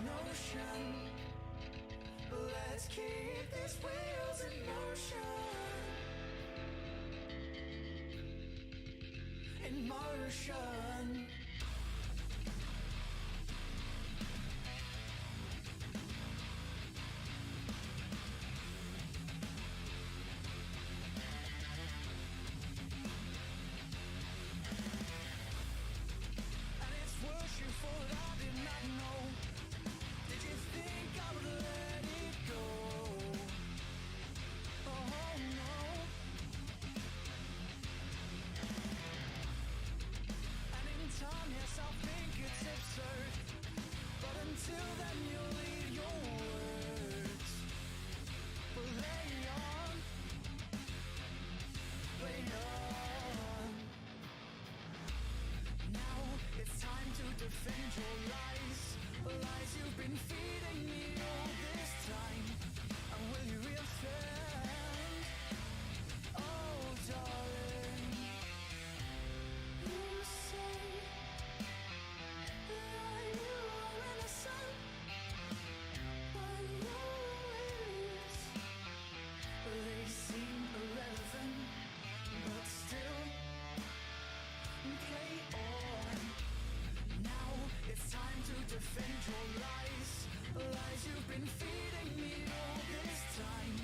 ocean. Let's keep these wheels in motion. In motion. You thought I did not know. Did you think I would let it go? Oh no. And in time, yes, I think it's absurd. But until then, you'll leave your words. But lay on, lay on. Now it's time to defend your lies. Lies you've been feeding me all this time. And will you reoffend? Oh darling, you say that you are innocent, but your ways, they seem irrelevant, but still play on. Now it's time to defend your lies. Lies you've been feeding me all this time.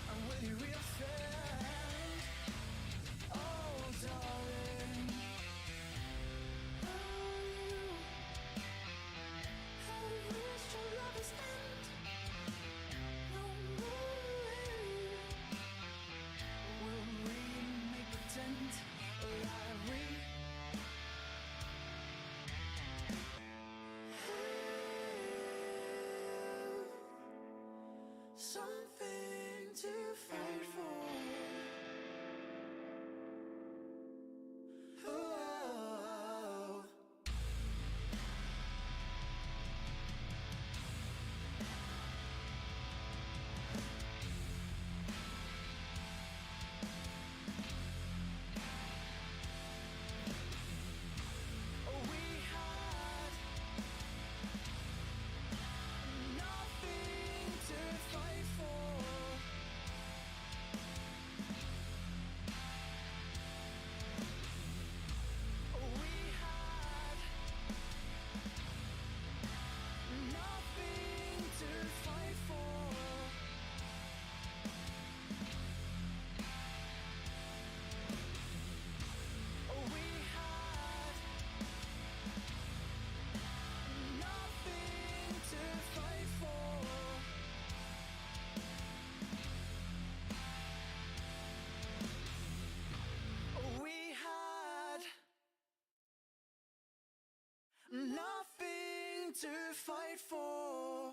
And will you reoffend? Oh darling, oh you have reached your lover's end. No way will we make pretend that we something to fight for. Oh. We had nothing to fight for. We had nothing to fight for. We had nothing to fight for. We had nothing to fight for.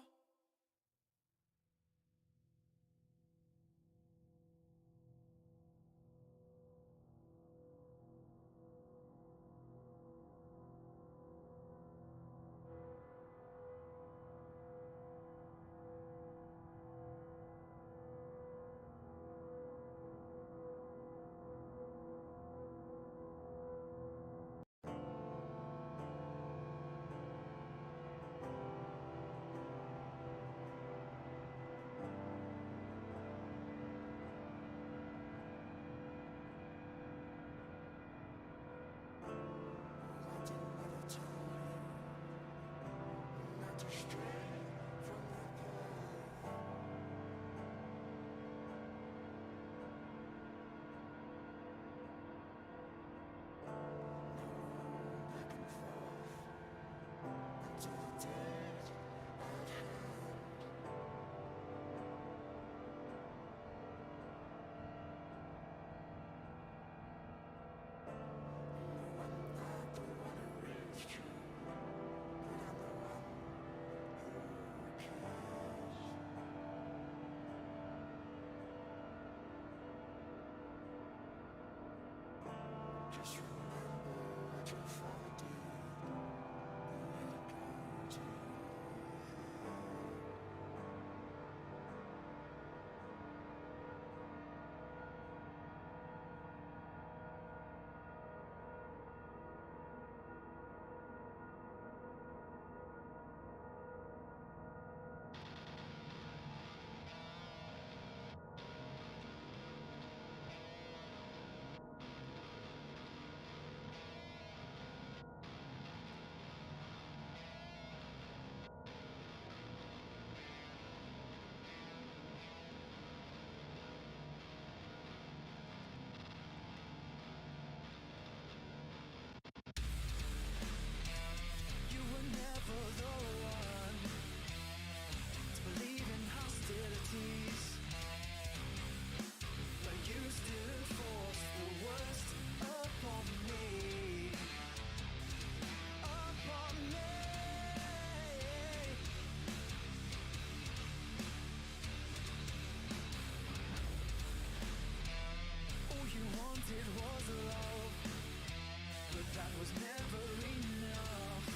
that was never enough.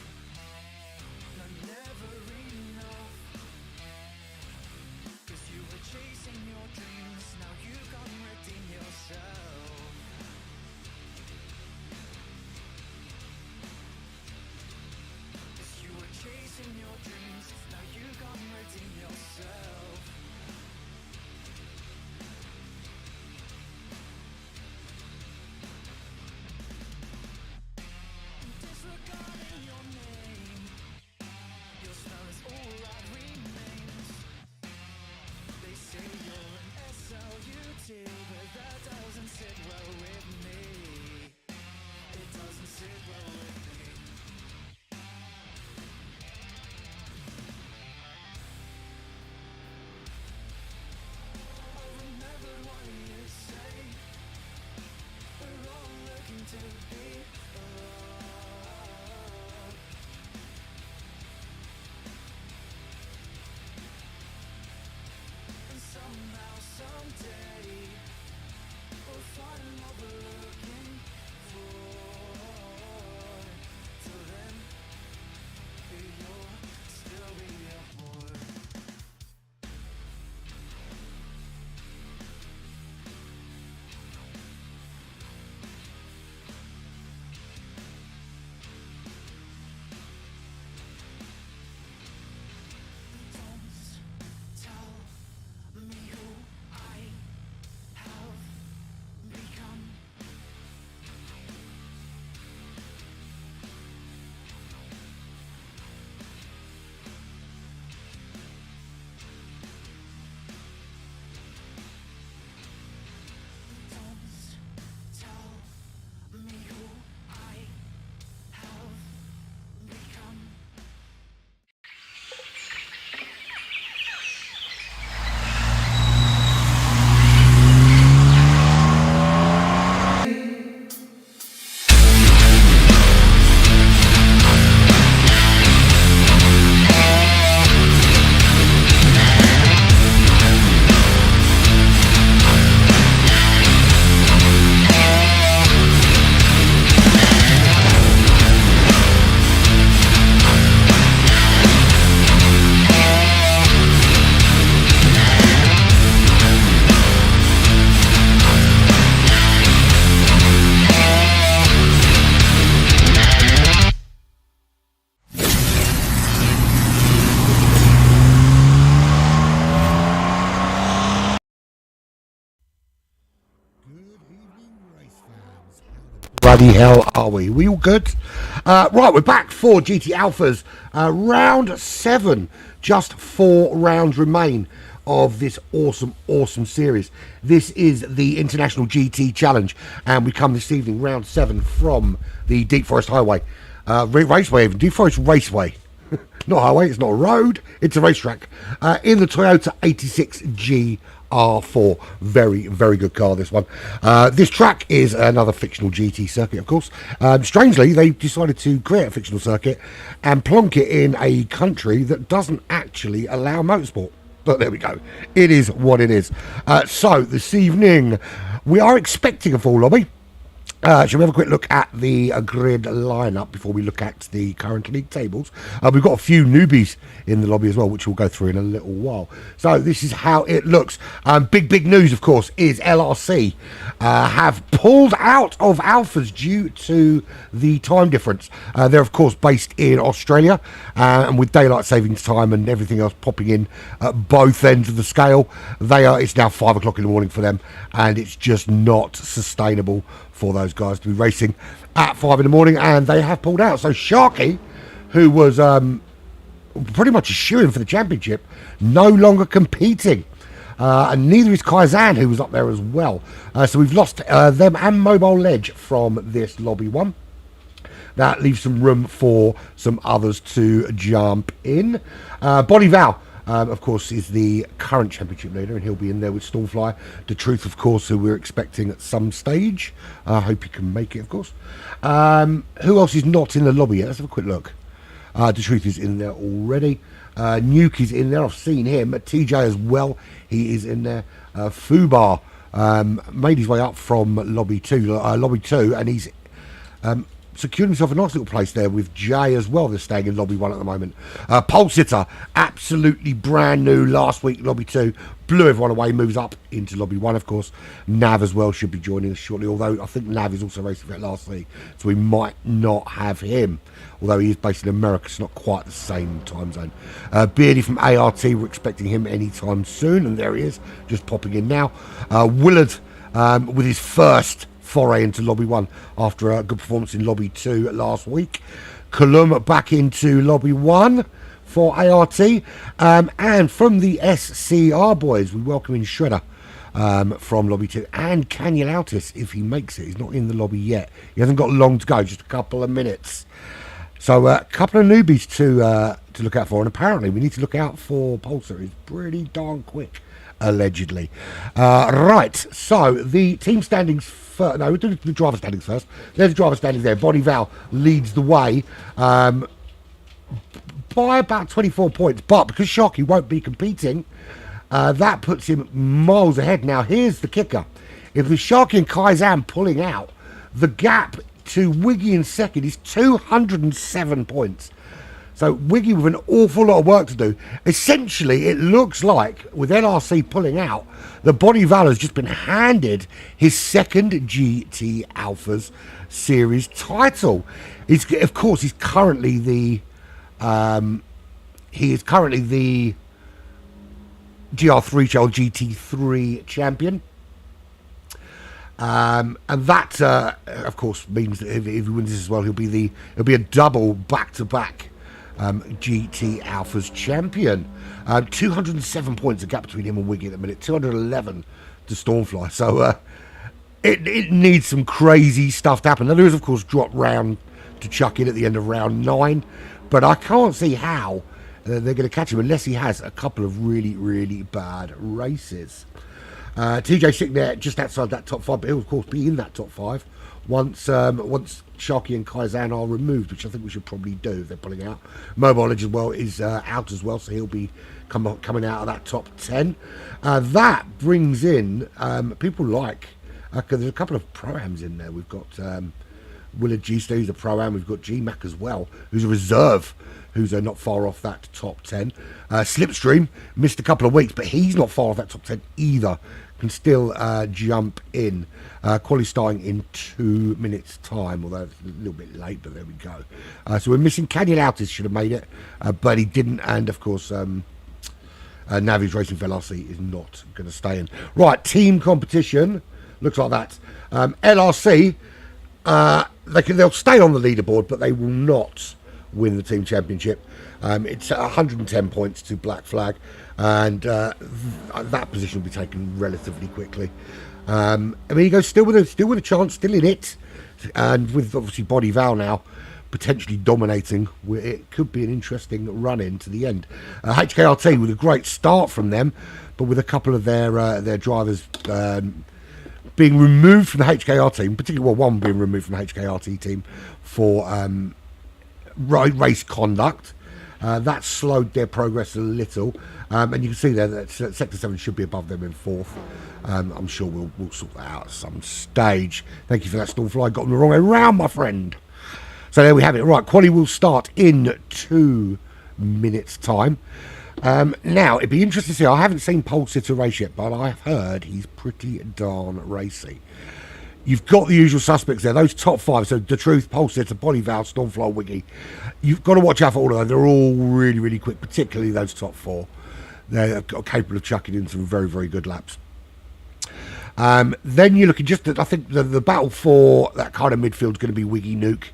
No, never enough. Cause you were chasing your dreams, now you can't redeem yourself. Cause you were chasing your dreams, now you can't redeem yourself. Disregarding your name, your smell is all that remains. They say you're an SLUT, but that doesn't sit well with me. It doesn't sit well with me. I remembered what you say. We're all looking to be alone. And somehow, someday, we'll find what we're looking for. Till then, you'll still be a whore. Don't tell me who I have become. Don't tell me who I have become. Bloody hell are we? We all good? Right, we're back for GT Alphas. Round 7. Just 4 rounds remain of this awesome series. This is the International GT Challenge, and we come this evening, round 7, from the Deep Forest Highway. Raceway even. Deep Forest Raceway. Not a highway, it's not a road, it's a racetrack. In the Toyota 86G R4. Very, very good car, this one. This track is another fictional GT circuit, of course. Strangely, they decided to create a fictional circuit and plonk it in a country that doesn't actually allow motorsport. But there we go. It is what it is. So, this evening, we are expecting a full lobby. Shall we have a quick look at the grid lineup before we look at the current league tables? We've got a few newbies in the lobby as well, which we'll go through in a little while. So this is how it looks. Big news, of course, is LRC have pulled out of Alphas due to the time difference. They're, of course, based in Australia, and with daylight savings time and everything else popping in at both ends of the scale, it's now 5 o'clock in the morning for them, and it's just not sustainable for those guys to be racing at 5 in the morning, and they have pulled out. So Sharky, who was pretty much a shoo-in for the championship, no longer competing, and neither is Kaizan, who was up there as well. So we've lost them and Mobile Ledge from this lobby one. That leaves some room for some others to jump in. Bonnie Val, of course, is the current championship leader, and he'll be in there with Stormfly. The Truth, of course, who we're expecting at some stage. I hope he can make it, of course. Who else is not in the lobby yet? Let's have a quick look. The Truth is in there already. Nuke is in there. I've seen him. TJ as well. He is in there. Fubar made his way up from lobby 2, and he's secured himself a nice little place there with Jay as well. They're staying in lobby 1 at the moment. Pole Sitter, absolutely brand new last week, lobby 2. Blew everyone away, moves up into lobby 1, of course. Nav as well should be joining us shortly, although I think Nav is also racing for it last week, so we might not have him. Although he is based in America, it's not quite the same time zone. Beardy from ART, we're expecting him anytime soon, and there he is, just popping in now. Willard with his first foray into lobby 1 after a good performance in lobby 2 last week. Colum back into lobby 1 for ART, and from the SCR boys we welcome in Shredder from lobby 2, and Kanye Lautis if he makes it. He's not in the lobby yet, he hasn't got long to go, just a couple of minutes. So a couple of newbies to look out for, and apparently we need to look out for Pulsar. He's pretty darn quick, allegedly. Right, so the team standings first. No, we'll do the driver standings first. There's the driver standings there. Bonnie Val leads the way by about 24 points, but because Sharky won't be competing, that puts him miles ahead. Now, here's the kicker. If the Sharky and Kaizan pulling out, the gap to Wiggy in second is 207 points. So Wiggy with an awful lot of work to do. Essentially, it looks like, with LRC pulling out, the Bonnie Val has just been handed his second GT Alphas Series title. Of course, he's currently the GR3 Shell GT3 champion. And that, of course, means that if he wins this as well, he'll be a double back-to-back GT Alphas champion. 207 points, a gap between him and Wiggy at the minute. 211 to Stormfly. So it needs some crazy stuff to happen. Now, there is, of course, drop round to chuck in at the end of round 9, but I can't see how they're going to catch him unless he has a couple of really, really bad races. TJ sitting there just outside that top 5, but he'll of course be in that top 5 once Sharky and Kaizan are removed, which I think we should probably do if they're pulling out. Mobile Edge as well is out as well, so he'll be coming out of that top 10. That brings in people like, there's a couple of Pro-Ams in there. We've got Willard G-Sto, who's a Pro-Am. We've got G-Mac as well, who's a reserve, who's not far off that top 10. Slipstream missed a couple of weeks, but he's not far off that top 10 either. Can still jump in. Quali starting in 2 minutes time, although it's a little bit late, but there we go. So we're missing Canyon Altis, should have made it, but he didn't. And of course, Navi's Racing for LRC is not going to stay in. Right, team competition looks like that. LRC, they'll stay on the leaderboard, but they will not win the team championship. It's 110 points to Black Flag, and that position will be taken relatively quickly. I mean, he goes still with a chance, still in it, and with obviously Bonnie Val now potentially dominating, it could be an interesting run in to the end. HKRT with a great start from them, but with a couple of their drivers being removed from the HKR team, particularly one being removed from the HKRT team for race conduct. That slowed their progress a little, and you can see there that Sector 7 should be above them in 4th. I'm sure we'll sort that out at some stage. Thank you for that, Stormfly. Got them the wrong way around, my friend. So there we have it. Right, quali will start in 2 minutes' time. Now, it'd be interesting to see. I haven't seen Pole Sitter race yet, but I've heard he's pretty darn racy. You've got the usual suspects there, those top 5. So The Truth, Pole Sitter, Bonnie Val, Stormfly, Wiggy. You've got to watch out for all of them. They're all really, really quick, particularly those top 4. They're capable of chucking in some very, very good laps. Then you're looking just at, I think the battle for that kind of midfield is going to be Wiggy, Nuke.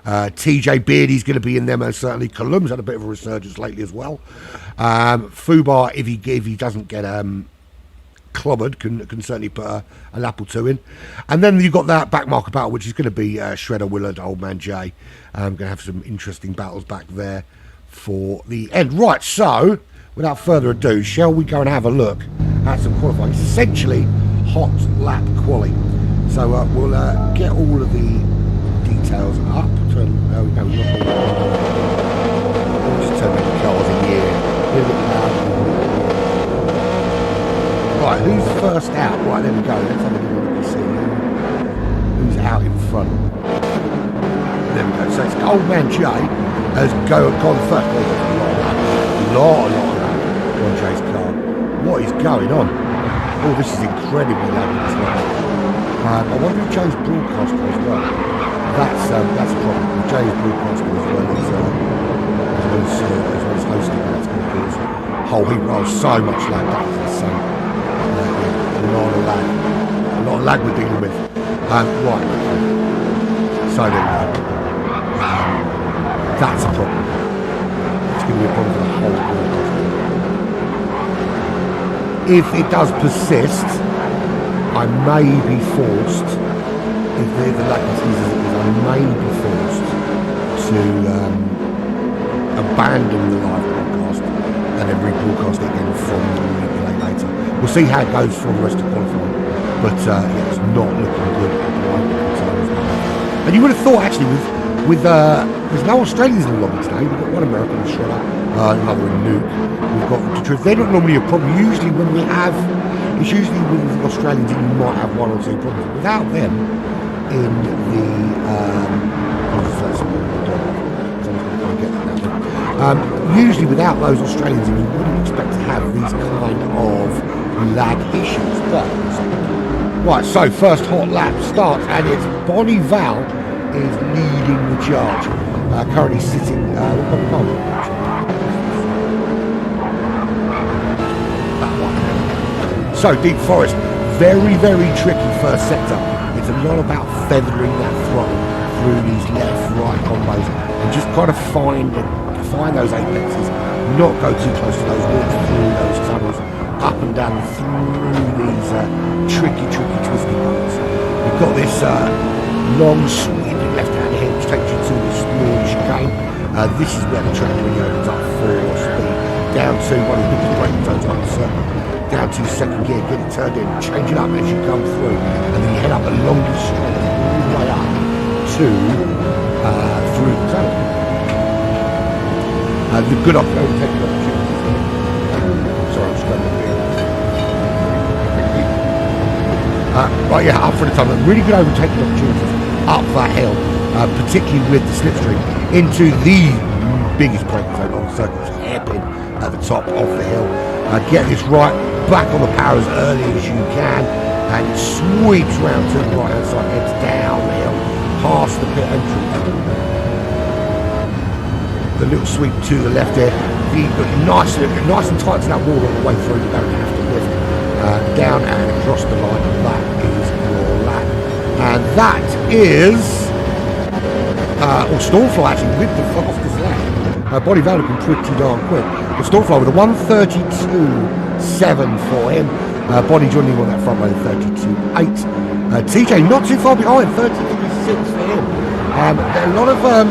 TJ Beardy's going to be in there most certainly. Colum's had a bit of a resurgence lately as well. Fubar, if he doesn't get clobbered, can certainly put a lap or 2 in. And then you've got that back marker battle, which is going to be Shredder, Willard, Old Man Jay. Going to have some interesting battles back there for the end. Right, so without further ado, shall we go and have a look at some qualifying? It's essentially hot lap quali. So we'll get all of the details up. We'll just turn the cars in here. A little bit loud. Right, who's first out? Right, there we go. Let's have a little look and see who's out in front. old man Jay has gone first. A lot on Jay's car. What is going on? Oh, this is incredibly loud. I wonder if Jay's broadcaster as well. That's a problem. If Jay's broadcaster as well as hosting, that's going to cause a whole heap of so much lag. That is insane. A lot of lag we're dealing with. Right. So there we go. That's a problem. It's going to be a problem for the whole broadcast. If it does persist, I may be forced, if the lag continues as it is, I may be forced to abandon the live broadcast and then rebroadcast it again from the replay later. We'll see how it goes for the rest of qualifying, but yeah, it's not looking good at the moment. And you would have thought, actually, with there's no Australians in the lobby today. We've got one American in Shredder, another in Nuke. We've got the truth. They're not normally a problem. Usually when we have, it's usually with the Australians and you might have one or two problems. Without them in the usually without those Australians in, you wouldn't expect to have these kind of lag issues. But right, so first hot lap starts and it's Bonnie Val is leading the charge. Currently sitting so Deep Forest, very tricky first sector. It's a lot about feathering that throttle through these left-right combos and just kind of find those apexes, not go too close to those walls, through those tunnels, up and down through these tricky twisty parts. You've got this long sweeping left-hand hill which takes you to the small chicane. This is where the track really opens up for speed. Down to one of the biggest braking zones on the circuit. Down to second gear, get it turned in, change it up as you come through, and then you head up a long stretch all the way up to through the tunnel. The good overtaking opportunities. Sorry, I'm just going to right, yeah, up for the tunnel. Really good overtaking opportunities up that hill, particularly with the slipstream, into the biggest braking zone on the circuit, hairpin at the top of the hill. Get this right, back on the power as early as you can, and it sweeps round to the right hand side, heads down the hill, past the pit entrance. The little sweep to the left there, nice and tight to that wall on the way through, you don't have to lift down and across the line, and that is your lap. And that is Stormfly actually with the fastest lap. Bonnie Val looking pretty darn quick. But Stormfly with a 1:32.7 for him. Bonnie joining on that front row, 32.8. TJ not too far behind, 33.6 for him. There are a lot of right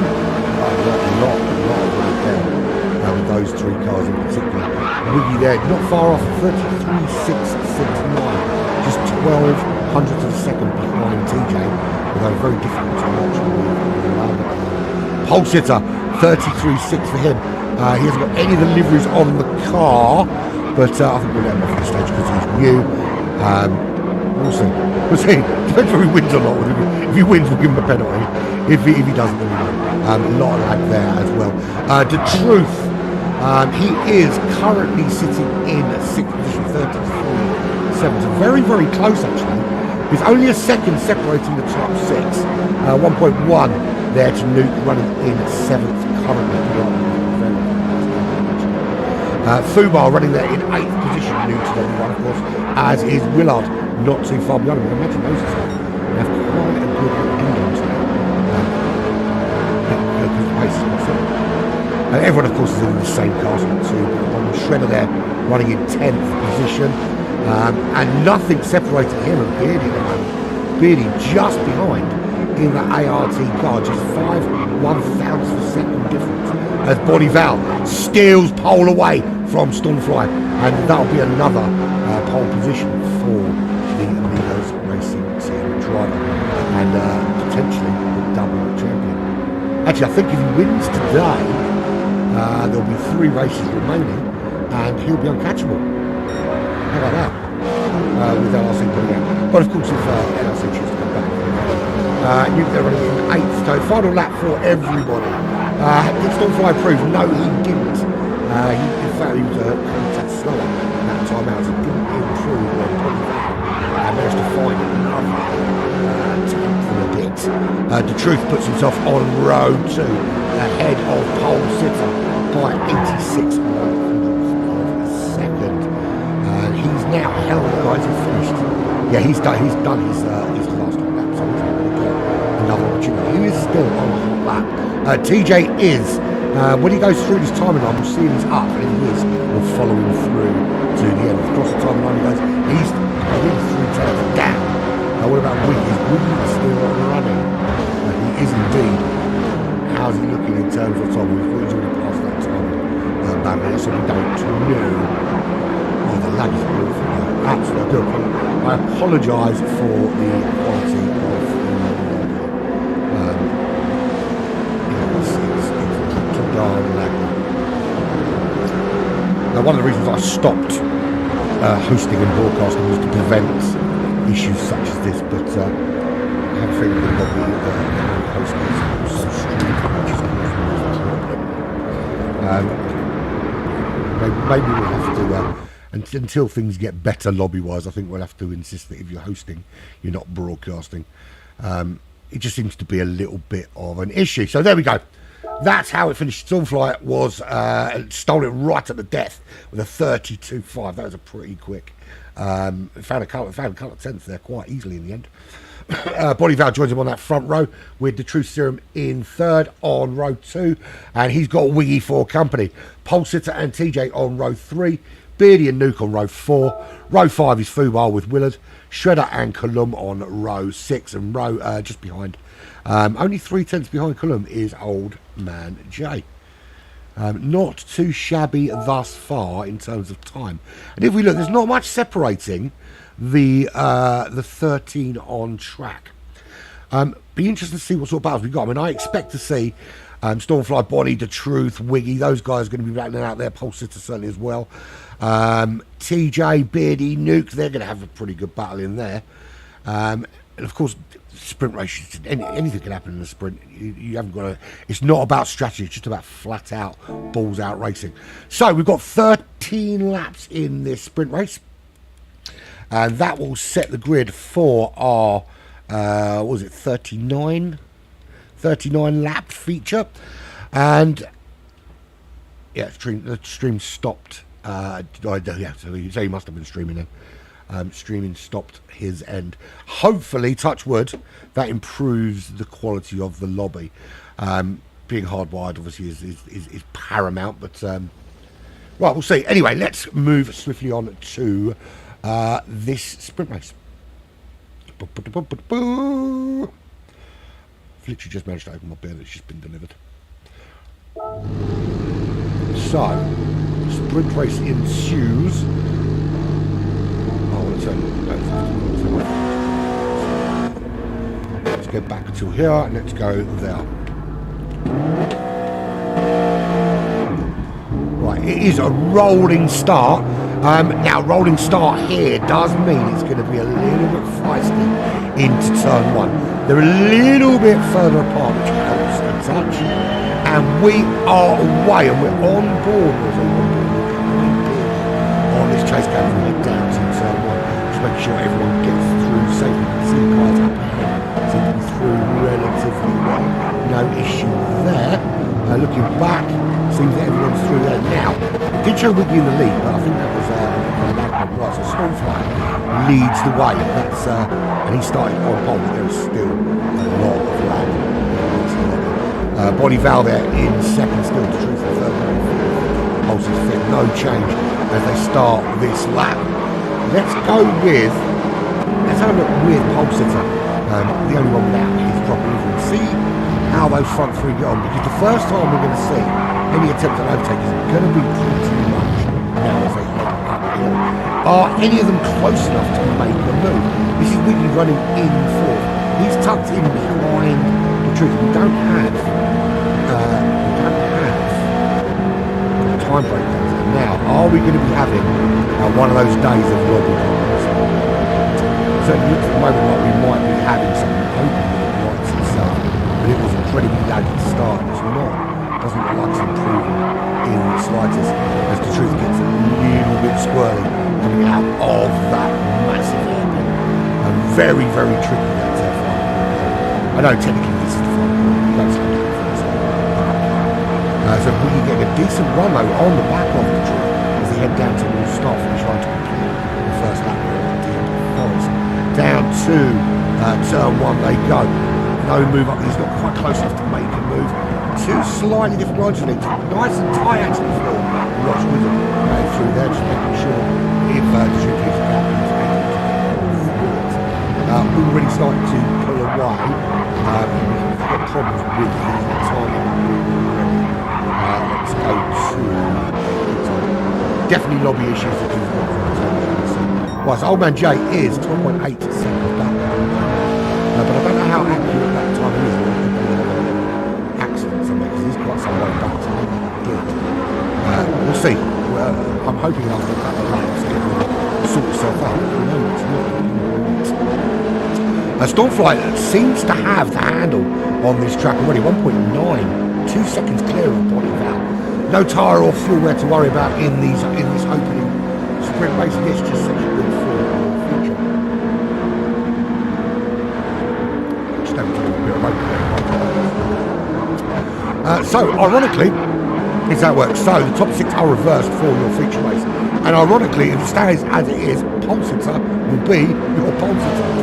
there with those three cars in particular. Wiggy there, not far off, 33.669, just 12 hundredths of a second behind TJ, although very difficult to watch. Pole sitter, 33.6 for him. He hasn't got any of the liveries on the car, but I think we'll let him off at the stage because he's new. We'll see. Depends whether he wins or not. If he wins, we'll give him a penalty. If he doesn't, then we won't. A lot of lag there as well. The Truth, he is currently sitting in 6th position, 33.7. So very close actually. There's only a second separating the top six. 1.1 there to Nuke, running in 7th currently. Fubar running there in 8th position, Nuke's number one, of course, as is Willard, not too far behind him. I imagine those two have quite a good end on today. Everyone, of course, is in the same cars too. Shredder there running in 10th position, and nothing separating him and Beardy at the moment. Beardy just behind in the ART car, just 1/1000th of a second difference as Bonnie Val steals pole away from Stormfly, and that'll be another pole position for the Amigos Racing Team driver, and potentially the double champion. Actually, I think if he wins today, there'll be 3 races remaining, and he'll be uncatchable. How about that? With LRC putting out. But of course, if LRC chooses to come back, Nuke they're running in 8th. So final lap for everybody. Did Stormfly prove? No, he didn't. In fact, he was a contact slower that time out. He didn't improve on managed to find another 10th and a bit. The Truth puts himself on row 2 ahead of Pole Sitter by 86 hundredths of a second. He's now held, guys. He's finished. Yeah, he's done his last lap, so he's not going to get another opportunity. He is still on a hot lap. TJ is. When he goes through this timing line, we'll see him is up, and he is. We'll follow him through to the end. Across the timing line, he goes. He's 3 tenths down. What about Wiggy? Is Wiggy still running? He is indeed. How's he looking in terms of time? He's already passed that time barrier, so we don't know. Oh, the lag is awful. Absolutely. I apologise for the quality of it's darn laggy. Now, one of the reasons I stopped hosting and broadcasting was to prevent issues such as this, but I have a feeling that the hosting is so stupid, which is causing a problem. Maybe we'll have to. Until things get better lobby-wise, I think we'll have to insist that if you're hosting, you're not broadcasting. It just seems to be a little bit of an issue. So there we go. That's how it finished. Stormfly was stole it right at the death with a 32.5. That was a pretty quick. Found a couple of tenths there quite easily in the end. Bonnie Val joins him on that front row with the Truth Serum in 3rd on row 2, and he's got Wiggy for company. Pole Sitter and TJ on row 3. Beardy and Nuke on row 4. Row 5 is Fubal with Willard. Shredder and Colum on row 6. And row just behind, only 3 tenths behind Colum, is Old Man Jay. Not too shabby thus far in terms of time. And if we look, there's not much separating the 13 on track. Be interesting to see what sort of battles we got. I mean, I expect to see Stormfly, Bonnie, The Truth, Wiggy. Those guys are going to be rattling out there. Pole Sitter certainly as well. TJ, Beardy, Nuke, they're going to have a pretty good battle in there. And of course, sprint races, anything can happen in a sprint. You haven't got to. It's not about strategy. It's just about flat out, balls out racing. So we've got 13 laps in this sprint race, and that will set the grid for our what was it, 39 lap feature. And yeah, the stream stopped. Yeah, so he must have been streaming then. Streaming stopped his end. Hopefully, touch wood, that improves the quality of the lobby. Being hardwired obviously is paramount, but right, we'll see. Anyway, let's move swiftly on to this sprint race. I've literally just managed to open my beer that's just been delivered. So, sprint race ensues. Let's go back to here and let's go there. Right, it is a rolling start. Now, rolling start here does mean it's going to be a little bit feisty into turn 1. They're a little bit further apart, which helps a touch. And we are away, and we're on board on this chase cam from head down to turn 1. Just make sure everyone gets through safely. You can see the cars up ahead, seem to be through relatively well. No issue there. Looking back, seems that everyone's through there now. Did show Wiggy in the lead, but I think that was right. So Stormfly leads the way. That's and he started on pole, but there is still a lot of lag. Bonnie Val there in 2nd, still The Truth in 3rd. Pulse is 5th, no change as they start this lap. Let's have a look with Pole Sitter, the only one without his proper livery. See how those front 3 get on, because the first time we're going to see any attempt at overtake is going to be pretty much now as they head uphill. Are any of them close enough to make a move? This is Wiggy running in 4th. He's tucked in behind The Truth. We don't have time breakdowns. Now, are we going to be having one of those days of lobby problems? Certainly looks at the moment like we might be having something open with it right but it was incredibly laggy to start. It's not, doesn't look like it's improving in the slightest as the truth gets a little bit squirrely coming out of that massive hairpin. And very, very tricky that final. I know technically this is the final. That's like it first. So we can get a decent run though on the back of the truth as they head down towards start finish line to complete the first lap here at the Forest. Down to turn one they go. No move up, he's not quite close enough to make a move. Two slightly different lines for him. Nice and tight actually for Ross Witham going through there, just making sure if the truth is out, he's able to get through it. Already starting to pull away. We've got problems with the timing already. Let's go to definitely lobby issues that we've got. Right, so Old Man J is 12.8 seconds back. But I don't know how accurate that time is. There could be accidents on there because he's quite some way back to good. We'll see. I'm hoping after a couple of laps it will sort itself out. You know, it's not. Stormfly seems to have the handle on this track already. 1.9, 2 seconds clear of Bonnie Val. No tyre or fuel wear to worry about in this opening sprint race. This just such a good for the future. So, ironically, here's how it works. So, the top 6 are reversed for your feature race. And ironically, if it stays as it is, pole sitter will be your pole sitter.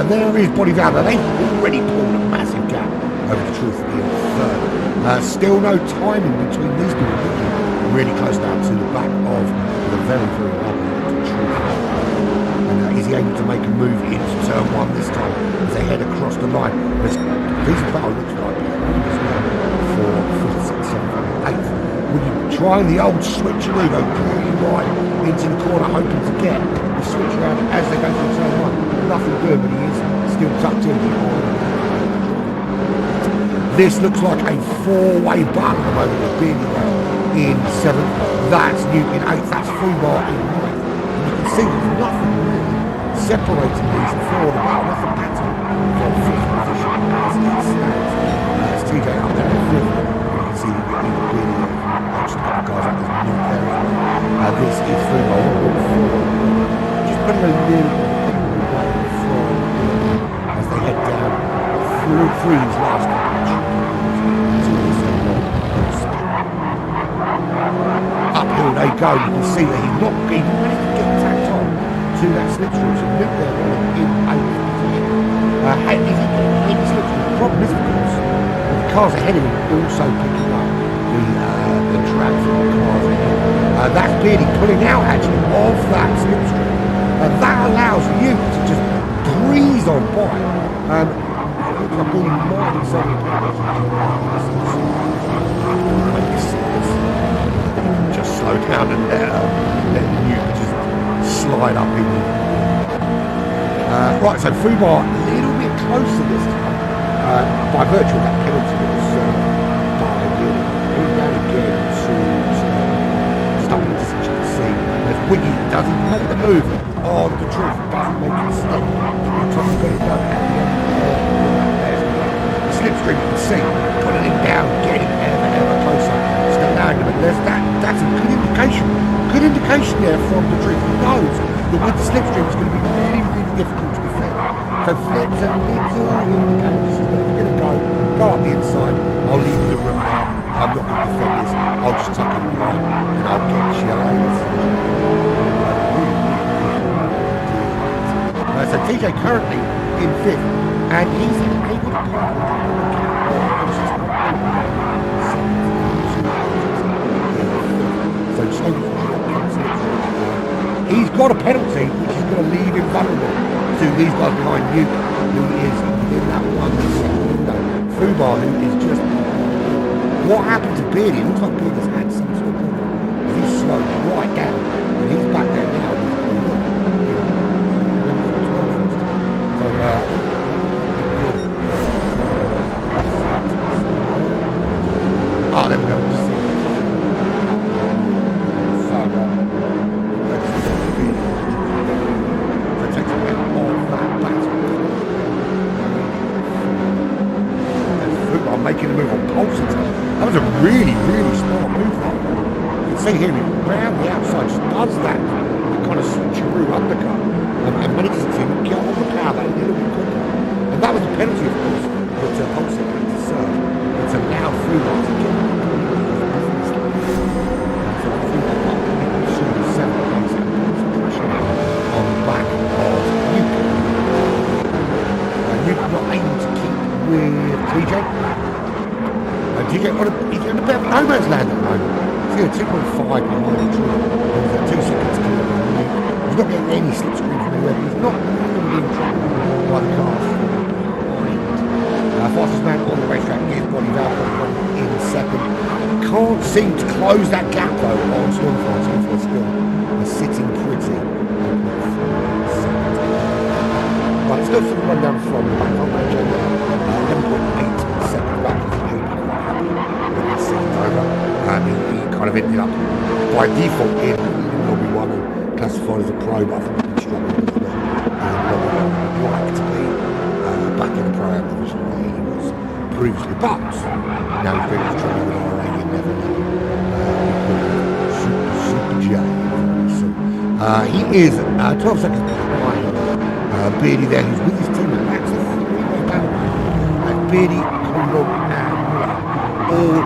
There is Bonnie Val. They've already pulled a massive gap over the truth in third. Still no timing between these two. Really close down to the back of the very, very rapid truth. And is he able to make a move into turn one this time as they head across the line? There's Diesel Battle looks like for 5th, 6th, 7th, 8th. Will you try the old switcheroo, go really wide into the corner, hoping to get the switch around as they go through turn one? Nothing good, but he is still tucked in behind. This looks like a 4-way battle at the moment with Beardy in 7th. That's Newt in 8th. That's Fubar in 9th. And you can see there's nothing really separating these four. The battle, nothing pattern for 5th position as it stands. It's TJ up there in 5th. You can see Beardy just a couple of guys up. There's Newt there as well. This is Fubar 1.4. Just putting a little bit away from as they head down through his last match. Uphill they go. You can see that he's not even ready to get tacked on to that slipstream. So Luke there in 8th position. Is he getting in the slipstream? The problem is, of course, the cars ahead of him also picking up the drag from the cars ahead. That's Beardy pulling out actually of that slipstream. That allows you to just breeze on by. I'm being more excited just slow down and let Newt just slide up in. Right, so Fubar a little bit closer this time by virtue of that penalty that was by Beardy. He's down again to stop the decision to see if Wiggy doesn't make the move on the truth, doesn't make it stop. Tommy got it done at the end. Slipstream, you can see, putting him down, getting ever closer, still allowing him, and that's a good indication there from the truth. He knows that with the slipstream it's going to be really, really difficult to defend. So Flip's a little indicator, this is where we're going to go up the inside, I'll leave the room out, I'm not going to defend this, I'll just tuck in the line, and I'll get Shelley's. So TJ currently in 5th, and he's able to he's got a penalty which is going to leave him vulnerable to these guys behind Newt, who is in that 1 second window. Fubar, who is just... What happened to Beardy? It looks like Beardy's had some sort of problem. He's slowed right down, and he's back there now. Oh, there we go. That takes a bit of that battle. That was a really, really smart move there. You can see here, round the outside, just does that kind of switcheroo undercut and manages to get on the power that a little bit quicker. And that was the penalty, of course, that Pulisic had to serve. It's allowed Fubar to get on the back of Newcomb. Newcomb not able to keep with TJ. TJ he's on a bit of no man's land at the moment. He's got 2.5 behind the draw. There's 2 seconds to go. He's not getting any slipstream from anywhere. He's not really being troubled by the cars behind. Fastest man on the racetrack is Bonnie Valco in second. Can't seem to close that gap though on Stormfront. Stormfront still sitting pretty. But it's still sort of run down from the back on the 11.8 seconds back. When the season's over. He kind of ended up by default in Lobby 1 and classified as a pro, but I think he's been struggling with the Lobby 1 like to be back in the pro division where he was previously. But now he's going to try with RA, you never know. Super J. He is 12 seconds behind Beardy there, who's with his teammate. That's a three-way battle. Beardy, Kulog, and Muller all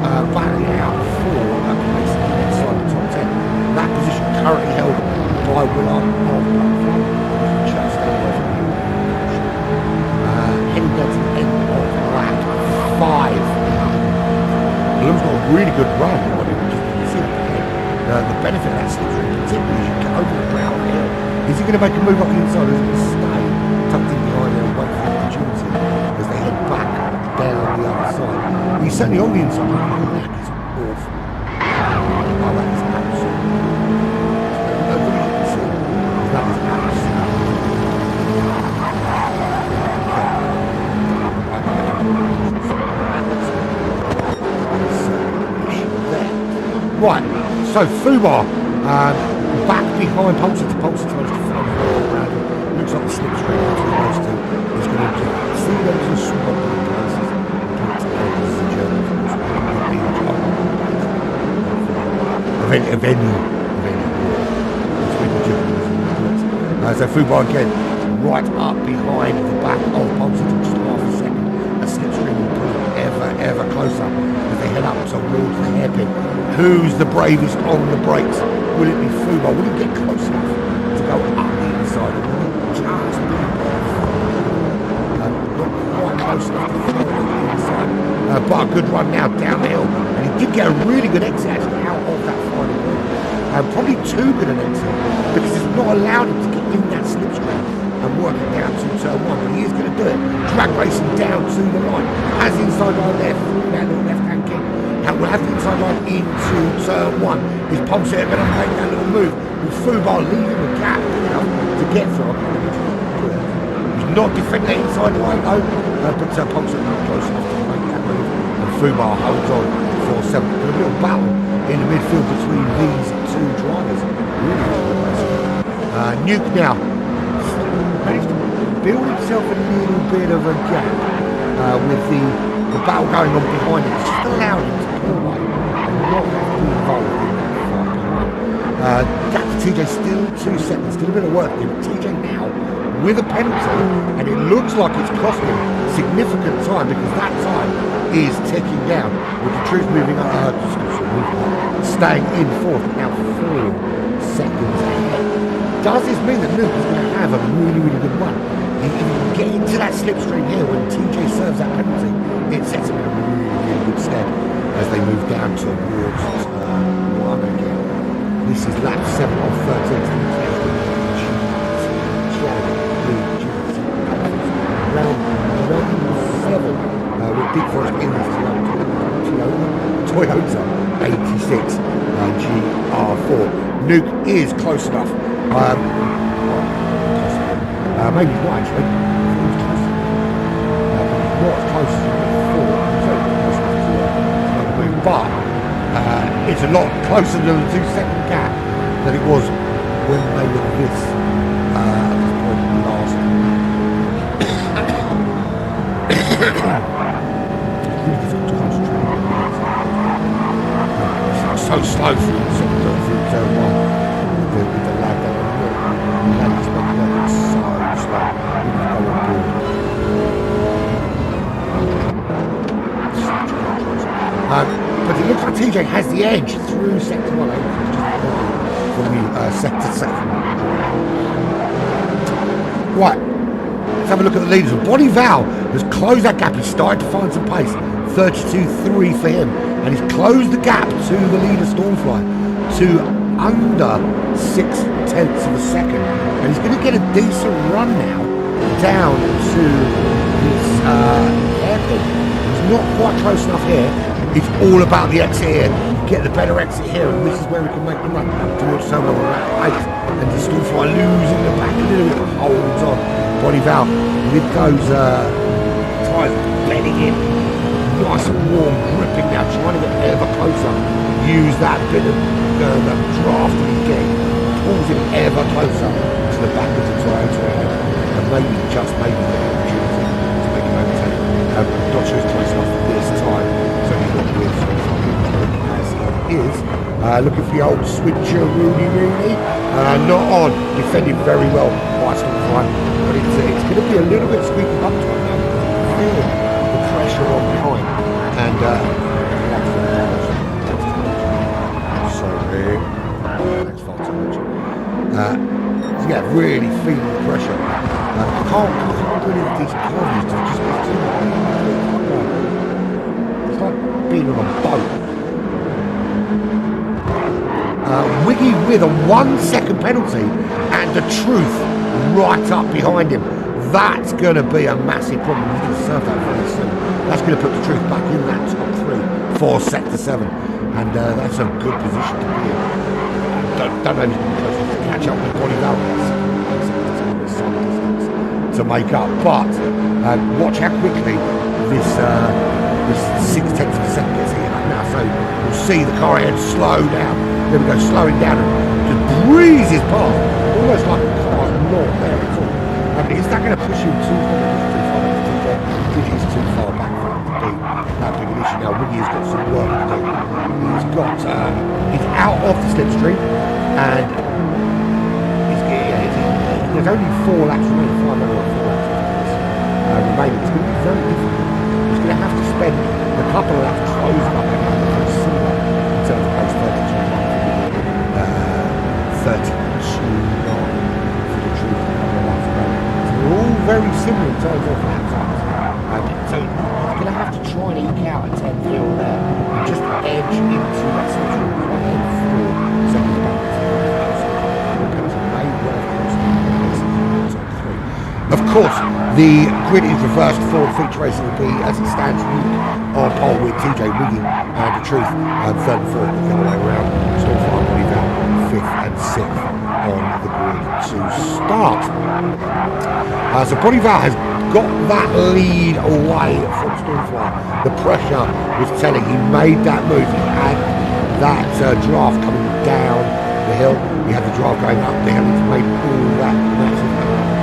battling out for a place inside the top 10. That position currently held by Willard on platform. Just over here. Heading down to the end of lap 5. Bloom's got a really good run on him, just you can see up ahead. The benefit of that slipstream, particularly as you get over the brown hill, is he going to make a move up the inside, or is he going to stay tucked in behind there and wait for the opportunity as they head back down the other side? He's certainly on the inside, but that is awful. Oh, that is absolutely. Nobody can see. That is absolutely. Right, so Fubar back behind Pulisic. Pulisic tries to find the ball around. Looks like the slipstream is close to. He's going to see them to swap the places. So Fubar again, right up behind the back of Pulisic for just half a second. A slipstream will pull ever closer as they head up towards the hairpin. Who's the bravest on the brakes? Will it be Fubar? Will he get close enough to go up the inside? Or will he just be not quite close enough to throw it on the inside? But a good run now down the hill. And he did get a really good exit actually out of that final corner. Probably too good an exit because it's not allowed him to get in that slipstream and work it down to turn 1. But he is going to do it. Drag racing down to the line. Has the inside line there through that little left-hand kick. And we'll have the inside line into turn 1. Is Pulisic going to make that little move? With Fubar leaving the gap to get through. He's not defending the inside line though, but Pulisic not close enough to make that move. And Fubar holds on for 7th. A little battle in the midfield between these two drivers. Really good. Nuke now managed to build himself a little bit of a gap with the battle going on behind him. It's just allowed him to pull away and not be involved in that fight behind. Gap to TJ still 2 seconds, still a bit of work to do, but TJ now with a penalty, and it looks like it's cost him significant time because that time is ticking down with the truth moving up, staying in 4th, now 4 seconds ahead. Does this mean that Luke is going to have a really good run? If he can get into that slipstream here when TJ serves that penalty, it sets him in a really good stead as they move down towards turn 1 again. This is lap 7 of 13. Round number 7 with Big Forest in this Toyota 86 GR4. Nuke is close enough. Maybe not actually. He's close enough. Not as close as before. But it's a lot closer than the 2-second gap than it was when they were this at this point last. It's really difficult to concentrate. so slow through turn one. With the lag that lag is making up so slow. We need to go on board. But it looks like TJ has the edge through sector 1. From the sector 7. Right, let's have a look at the leaders. Bonnie Val has closed that gap. He's started to find some pace. 32.3 for him. And he's closed the gap to the leader Stormfly to under 0.6 of a second. And he's going to get a decent run now down to his hairpin. He's not quite close enough here. It's all about the exit here. Get the better exit here, and this is where we can make the run towards Soma around 8. And the Stormfly losing the back a little bit, holds on. Bonnie Val with those tyres bedding in. Nice and warm, gripping now, trying to get ever closer. Use that bit of that draft that he's getting. Pulls him ever closer to the back of the tyre to ahead. And maybe, just maybe, get the opportunity to make him overtake. Not sure he's close enough this time. So he's not with as he is. Looking for the old switcher Rooney. Not on. Defending very well by Stormfly. But it's going to be a little bit squeaky bum time now. Feel the pressure on behind. And sorry. That's far too much. Yeah, really feeling the pressure. Can't really these cars to just be too it's like being on a boat. Wiggy with a 1 second penalty and the truth right up behind him. That's going to be a massive problem. He's going to serve that very soon. That's going to put the truth back in that top 3 for sector 7. And that's a good position to be in. Don't know anything close to catch up with Bonnie Val. To make up, but watch how quickly this 0.6 of a second gets here now. So you'll see the car ahead slow down. There we go, slowing down and just breezes past, almost like the car's not there at all. Is that going to push him too far? I think he's too far back for him to do that big an issue. Now Wiggy has got some work to do. He's out of the slipstream and there's only 4 laps remaining, 5 or 4 laps remaining. It's going to be very difficult. He's going to have to spend a couple of laps closing up and similar in terms of pace 32.9 for the truth. So they're all very similar in terms of lap times. So he's going to have to try and eke out a 10th here or there and just edge into that situation right in for second back. Of course, the grid is reversed. Ford feature racing will be, as it stands, on pole with TJ Wiggy and the truth, 3rd and 4th the other way around. Stormfly and Bonnie Val 5th and 6th on the grid to start. So Bonnie Val has got that lead away from Stormfly. The pressure was telling he made that move. He had that draft coming down the hill. He had the draft going up the hill. He's made all that massive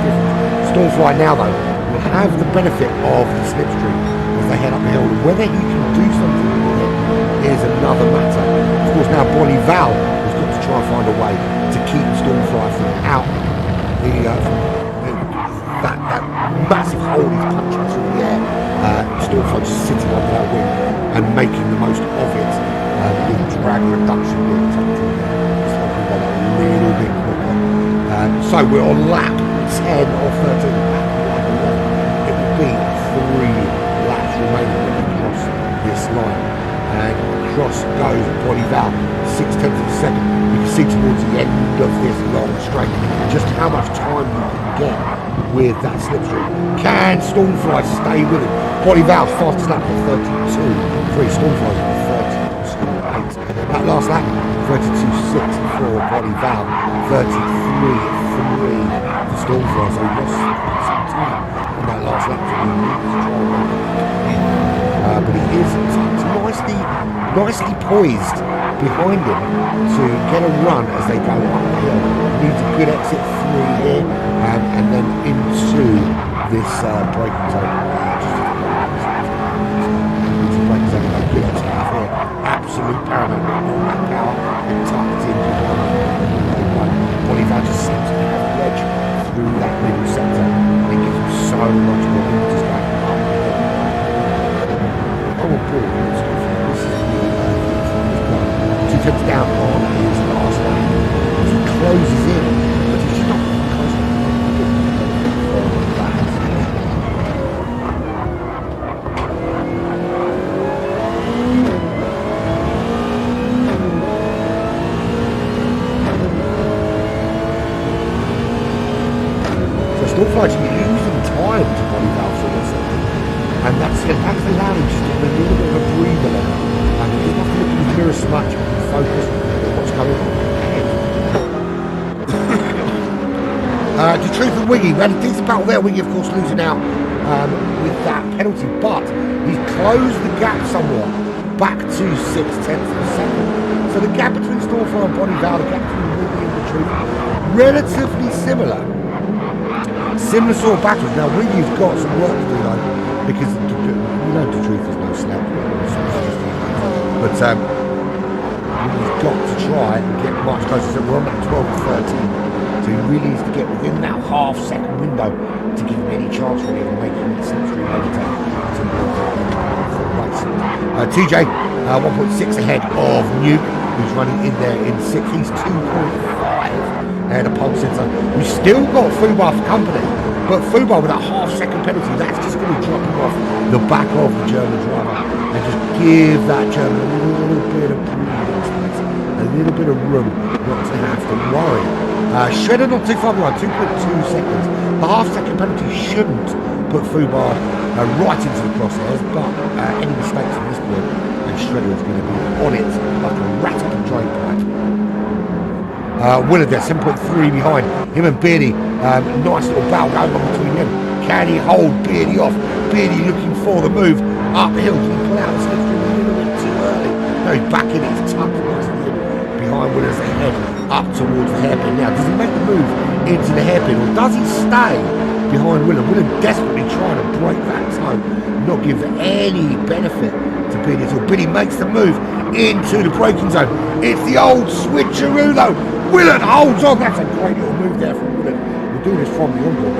difference. Stormfly now though will have the benefit of the slipstream as they head up the hill. Whether he can do something with it is another matter. Of course now Bonnie Val has got to try and find a way to keep Stormfly from out that massive hole he's punching through the air. Stormfly just sitting on that wing and making the most of it with drag reduction being tucked in there. Just hoping by that a little bit quicker. So we're on lap 10 or 13. It will be 3 laps remaining when we cross this line. And across goes Bonnie Val, 0.6 of a second. You can see towards the end of this long straight just how much time you can get with that slipstream. Can Stormfly stay with it? Bonnie Val's fastest lap of 32.3. Stormfly's on 32.8. That last lap, 32.6 for Bonnie Val, 33.3 for Stormfly. So he lost some time in that last lap. But he is nicely poised behind him to get a run as they go up the hill. Needs a good exit 3 here and then into this braking zone. Needs a braking zone, a good exit here. absolute paramount. All that power tucked in behind. Bolivar just seems to have the edge through that middle sector. It gives him so much more impetus going up the hill. I'm on board. This is really 2 tenths down on his last lap. As he closes in, but he's just not close enough. Stormfly's using time to body valve for this, and that's allowing just a little bit of a breather there. And he doesn't have to look in the mirror so much, he can focus on what's going on ahead. The truth of Wiggy, we had a decent battle there. Wiggy, of course, losing out with that penalty, but he's closed the gap somewhat back to 6/10 of a second. So the gap between Stormfly and Body Valve, the gap between Wiggy and the truth, relatively similar. Similar sort of battles. Now, Wiggy's got some work to do though, because we know the truth is no slouch. But Wiggy's got to try and get much closer. So we're on that 12-13. So he really needs to get within that half-second window to give him any chance really of making it slipstream overtake to the race. TJ, 1.6 ahead of Nuke, who's running in there in 6th. He's 2.5. And a pole sensor. We've still got Fubar for company, but Fubar with that half-second penalty, that's just going to drop him off the back of the German driver and just give that German a little bit of breathing space, a little bit of room not to have to worry. Shredder not too far behind, 2.2 seconds. The half-second penalty shouldn't put Fubar right into the crosshairs, but any mistakes from this point, and Shredder is going to be on it like a rat on a drain pipe. Willard there, 7.3 behind. Him and Beardy, nice little battle going on between them. Can he hold Beardy off? Beardy looking for the move uphill. Can he pull out the slipstream a little bit too early? No, he's back in it. He's tucked nicely in behind Willard's head up towards the hairpin. Now, does he make the move into the hairpin or does he stay behind Willard? Willard desperately trying to break that toe, not give any benefit to Beardy at all. Beardy makes the move into the braking zone. It's the old switcheroo though. Willard holds on. That's a great little move there from Willard. We'll do this from the onboard.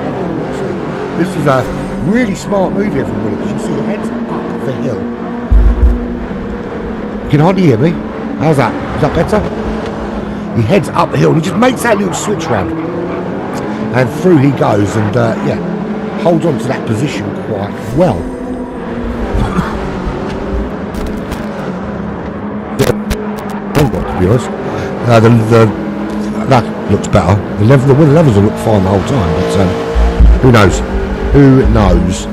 This is a really smart move here from Willard, because you see he heads up the hill. You can hardly hear me. How's that? Is that better? He heads up the hill and he just makes that little switch round. And through he goes and, yeah, holds on to that position quite well. To be honest. That looks better. The levels will look fine the whole time, but who knows? Who knows?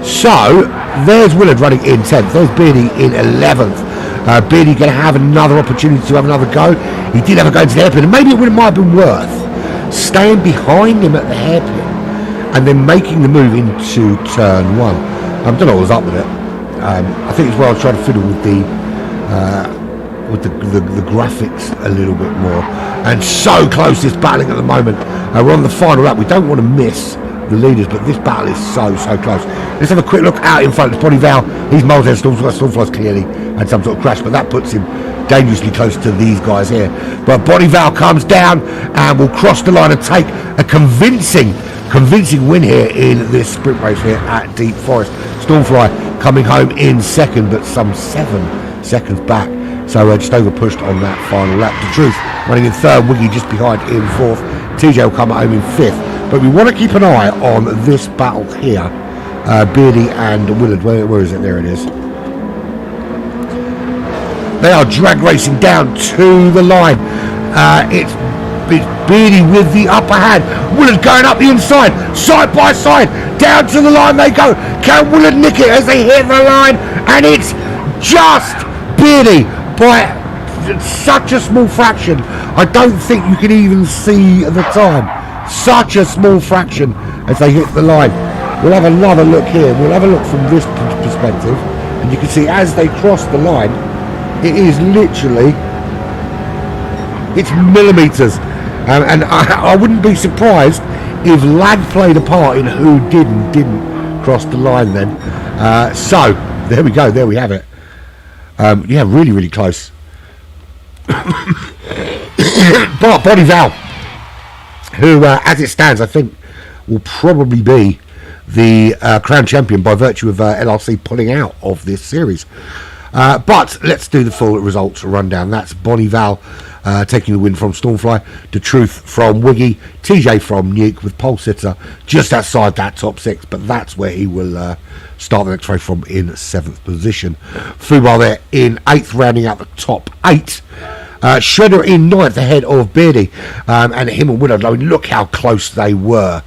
So, there's Willard running in 10th. There's Beardy in 11th. Beardy going to have another opportunity to have another go. He did have a go into the hairpin, and maybe it might have been worth staying behind him at the hairpin and then making the move into turn 1. I don't know what was up with it. I think it's where I was trying to fiddle with the graphics a little bit more, and so close this battling at the moment. We're on the final lap. We don't want to miss the leaders, but this battle is so close. Let's have a quick look out in front. It's Body Valve. He's miles ahead. Stormfly's clearly had some sort of crash, but that puts him dangerously close to these guys here. But Body Valve comes down and will cross the line and take a convincing win here in this sprint race here at Deep Forest. Stormfly coming home in second, but some 7 seconds back. So just over pushed on that final lap. The Truth running in third, Wiggy just behind in fourth. TJ will come home in fifth. But we want to keep an eye on this battle here. Beardy and Willard. Where is it? There it is. They are drag racing down to the line. It's Beardy with the upper hand. Willard going up the inside, side by side, down to the line they go. Can Willard nick it as they hit the line? And it's just Beardy by such a small fraction. I don't think you can even see the time. Such a small fraction as they hit the line. We'll have another look here. We'll have a look from this perspective, and you can see as they cross the line, it is literally, it's millimeters. And I wouldn't be surprised if lag played a part in who didn't cross the line then. So there we go, there we have it. Yeah, really, really close. But Bonnie Val, who, as it stands, I think will probably be the crown champion by virtue of LRC pulling out of this series. But let's do the full results rundown. That's Bonnie Val taking the win from Stormfly, The Truth from Wiggy, TJ from Nuke, with Pole Sitter just outside that top six, but that's where he will start the next race from, in 7th position. Fubar there in 8th, rounding out the top 8. Shredder in 9th ahead of Beardy, and him and Willow. Look how close they were.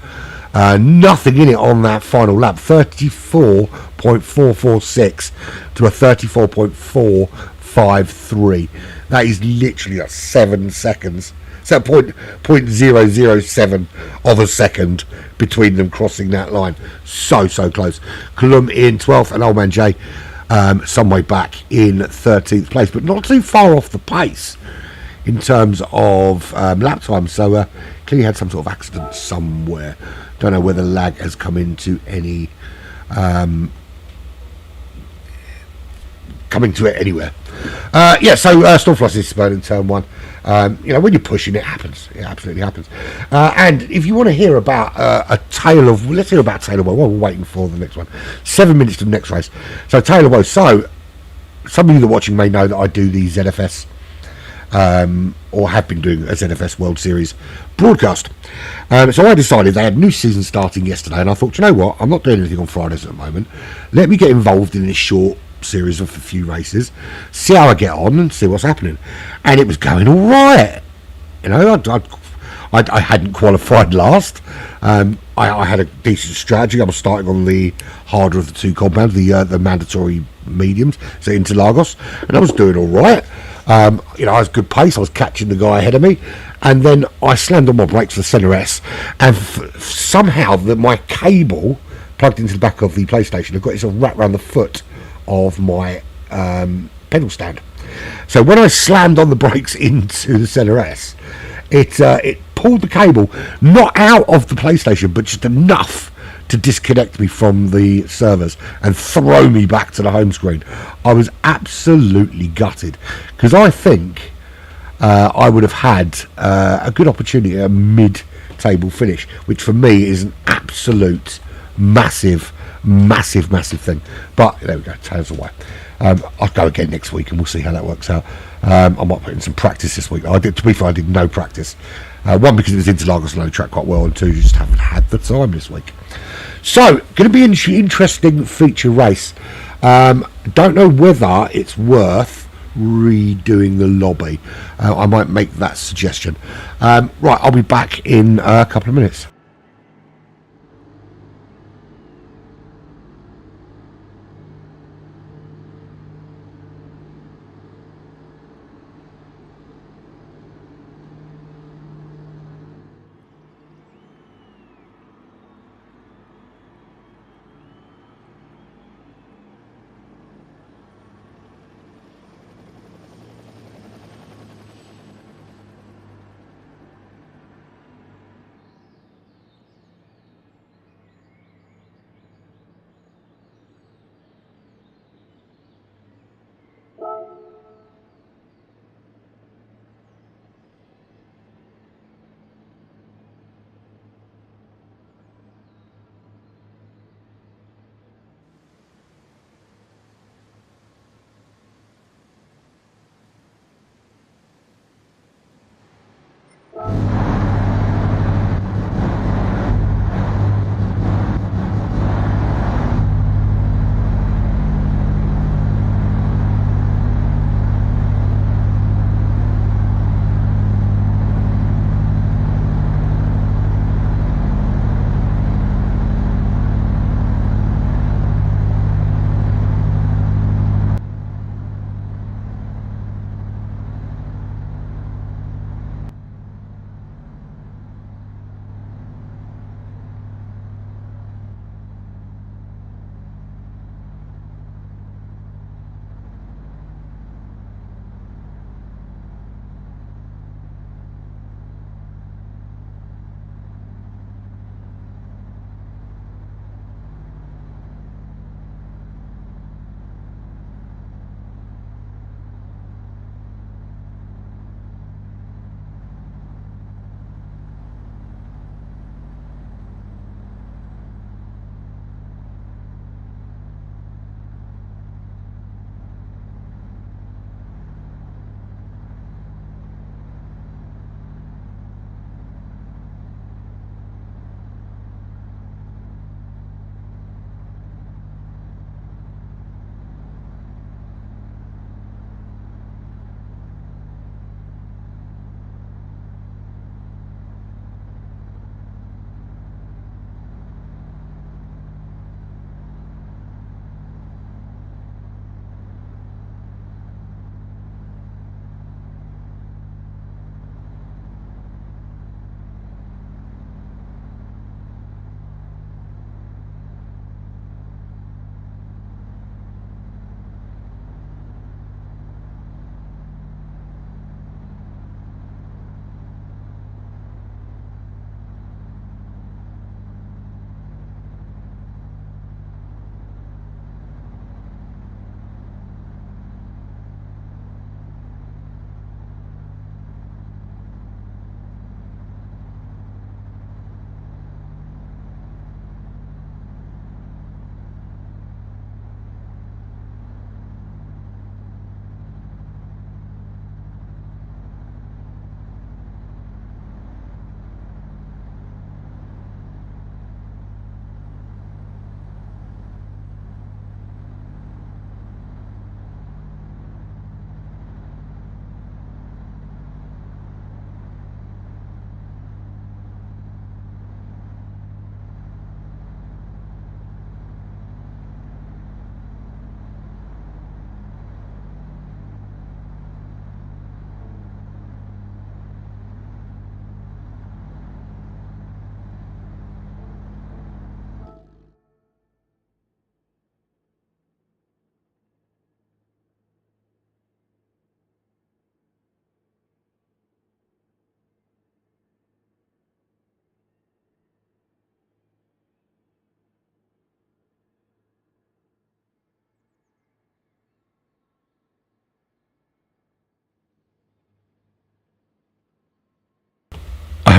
Nothing in it on that final lap. 34.446 to a 34.453. That is literally at 7 seconds. So 0.007 of a second between them crossing that line. So close. Colum in 12th and Old Man J some way back in 13th place, but not too far off the pace in terms of lap time. So clearly had some sort of accident somewhere. Don't know whether lag has come into any coming to it anywhere. So Stormfly is spurred in turn 1. When you're pushing, it happens. It absolutely happens. And if you want to hear about a tale of, let's hear about Tale of Woe. Well, we're waiting for the next one. 7 minutes to the next race. So Tale of Woe. So some of you that are watching may know that I do the ZFS, or have been doing a ZFS World Series broadcast. So I decided they had a new season starting yesterday, and I thought, you know what, I'm not doing anything on Fridays at the moment. Let me get involved in this short series of a few races, see how I get on, and see what's happening. And it was going all right. I hadn't qualified last. I had a decent strategy. I was starting on the harder of the two compounds, the mandatory mediums, so Interlagos, and I was doing all right. I was good pace. I was catching the guy ahead of me, and then I slammed on my brakes for Center S, and somehow my cable plugged into the back of the PlayStation had got itself wrapped around the foot of my pedal stand. So when I slammed on the brakes into the Center S, it pulled the cable not out of the PlayStation, but just enough to disconnect me from the servers and throw me back to the home screen. I was absolutely gutted, because I think I would have had a good opportunity at a mid-table finish, which for me is an absolute massive thing. But there we go, Tales away. I'll go again next week and we'll see how that works out. I might put in some practice this week. To be fair, I did no practice. One, because it was Interlagos and I track quite well, and two, you just haven't had the time this week. So, going to be an interesting feature race. Don't know whether it's worth redoing the lobby. I might make that suggestion. Right, I'll be back in a couple of minutes.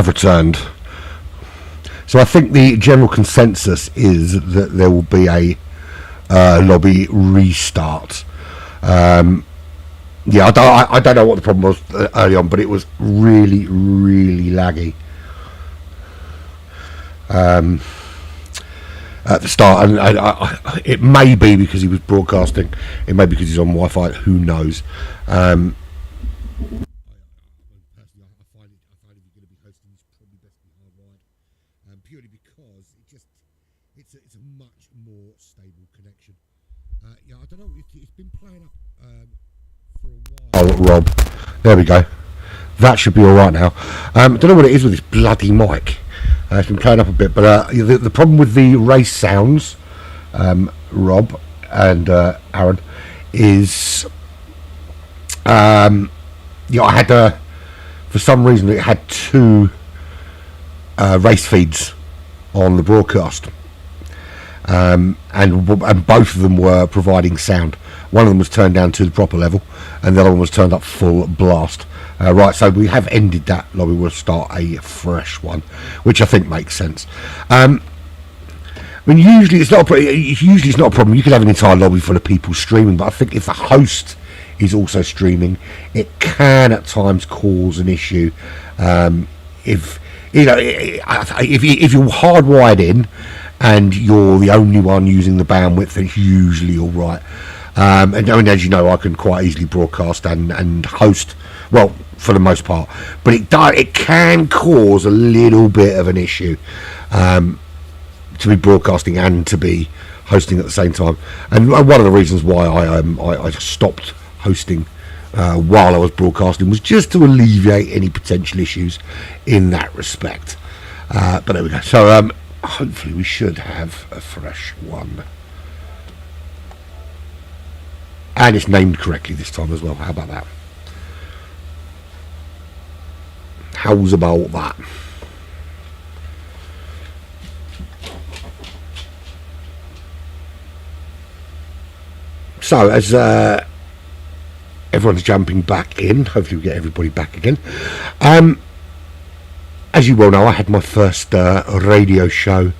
have returned. So I think the general consensus is that there will be a lobby restart. Yeah, I don't know what the problem was early on, but it was really, really laggy at the start. And it may be because he was broadcasting. It may be because he's on Wi-Fi. Who knows? Personally, I find if you're going to be hosting, it's probably best to be hardwired, purely because it's a much more stable connection. Yeah, I don't know. It's been playing up for a while. Oh, Rob, there we go. That should be all right now. Don't know what it is with this bloody mic. It's been playing up a bit, but the problem with the race sounds, Rob and Aaron, is yeah, I had for some reason it had two race feeds on the broadcast, and both of them were providing sound. One of them was turned down to the proper level, and the other one was turned up full blast. Right, so we have ended that lobby. We'll start a fresh one, which I think makes sense. I mean, usually it's not a problem. You could have an entire lobby full of people streaming, but I think if the host is also streaming, it can at times cause an issue. If you know, if you're hardwired in and you're the only one using the bandwidth, then it's usually all right. And as you know, I can quite easily broadcast and host, well, for the most part, but it can cause a little bit of an issue to be broadcasting and to be hosting at the same time. And one of the reasons why I stopped hosting while I was broadcasting was just to alleviate any potential issues in that respect. But there we go. So hopefully we should have a fresh one. And it's named correctly this time as well. How about that? How's about that? So, as everyone's jumping back in, hopefully we get everybody back again. As you well know, I had my first radio show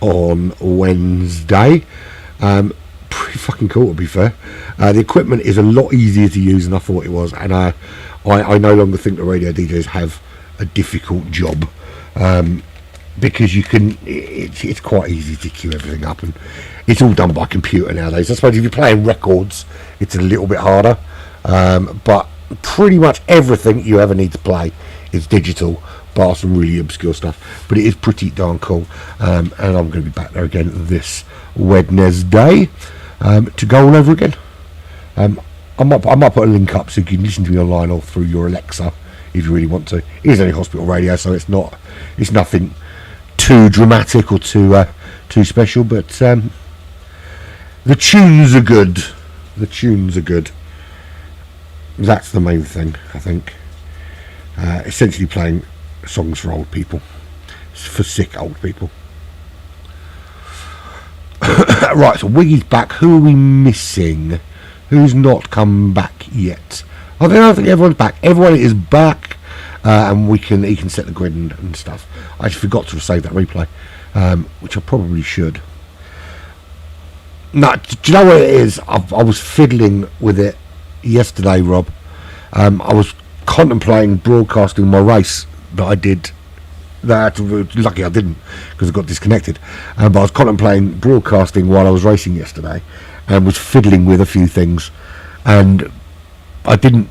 on Wednesday. Pretty fucking cool, to be fair. The equipment is a lot easier to use than I thought it was, and I no longer think the radio DJs have a difficult job, because you can. It's quite easy to queue everything up, and it's all done by computer nowadays. I suppose if you're playing records, it's a little bit harder, but pretty much everything you ever need to play is digital, bar some really obscure stuff. But it is pretty darn cool, and I'm going to be back there again this Wednesday to go all over again. I might put a link up so you can listen to me online or through your Alexa if you really want to. It is only hospital radio, so it's nothing too dramatic or too special, but the tunes are good. The tunes are good. That's the main thing, I think. Essentially playing songs for old people, for sick old people. Right, so Wiggy's back. Who are we missing? Who's not come back yet? I don't think everyone's back. Everyone is back, and he can set the grid and stuff. I just forgot to save that replay, which I probably should. No, do you know what it is? I was fiddling with it yesterday, Rob. I was contemplating broadcasting my race that I did. Lucky I didn't, because I got disconnected. But I was contemplating broadcasting while I was racing yesterday, and was fiddling with a few things, and I didn't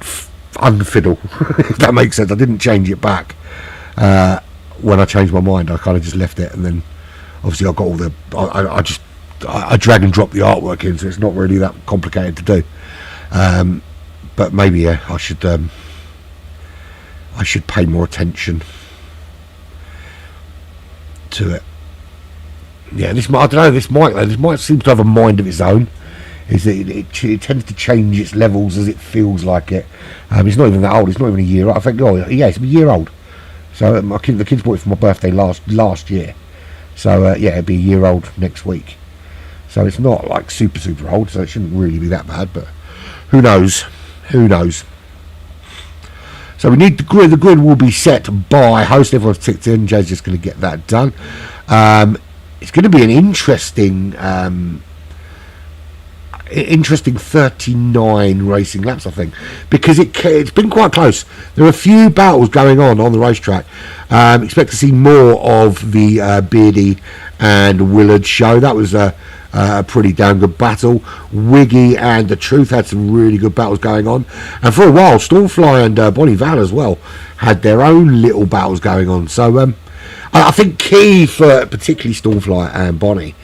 unfiddle, if that makes sense. I didn't change it back when I changed my mind. I kind of just left it, and then obviously I got all the I drag and drop the artwork in, so it's not really that complicated to do. But maybe I should pay more attention to it. Yeah, I don't know. This mic seems to have a mind of its own. Is that it tends to change its levels as it feels like it. It's not even that old. It's not even a year old. I think, it's a year old. So the kids bought it for my birthday last year. So it'd be a year old next week. So it's not like super old. So it shouldn't really be that bad. But who knows? So So we need the grid. The grid will be set by host. Everyone's ticked in. Jay's just going to get that done. It's going to be an interesting 39 racing laps, I think, because it's been quite close. There are a few battles going on the racetrack. Expect to see more of the Beardy and Willard show. That was a pretty damn good battle. Wiggy and The Truth had some really good battles going on, and for a while Stormfly and Bonnie Val as well had their own little battles going on. So I think key for particularly Stormfly and Bonnie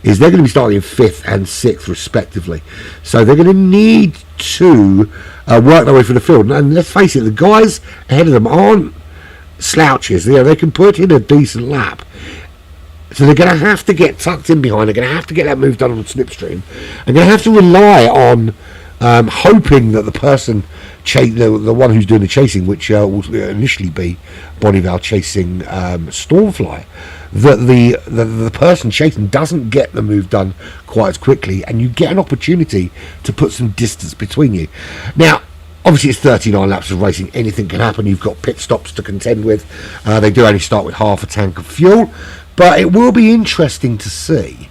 is they're going to be starting in 5th and 6th respectively. So they're going to need to work their way through the field. And let's face it, the guys ahead of them aren't slouches. They can put in a decent lap. So they're going to have to get tucked in behind. They're going to have to get that move done on slipstream. They're going to have to rely on hoping that the person, the one who's doing the chasing, which will initially be Bonneville chasing Stormfly, that the person chasing doesn't get the move done quite as quickly, and you get an opportunity to put some distance between you. Now, obviously it's 39 laps of racing. Anything can happen. You've got pit stops to contend with. They do only start with half a tank of fuel, but it will be interesting to see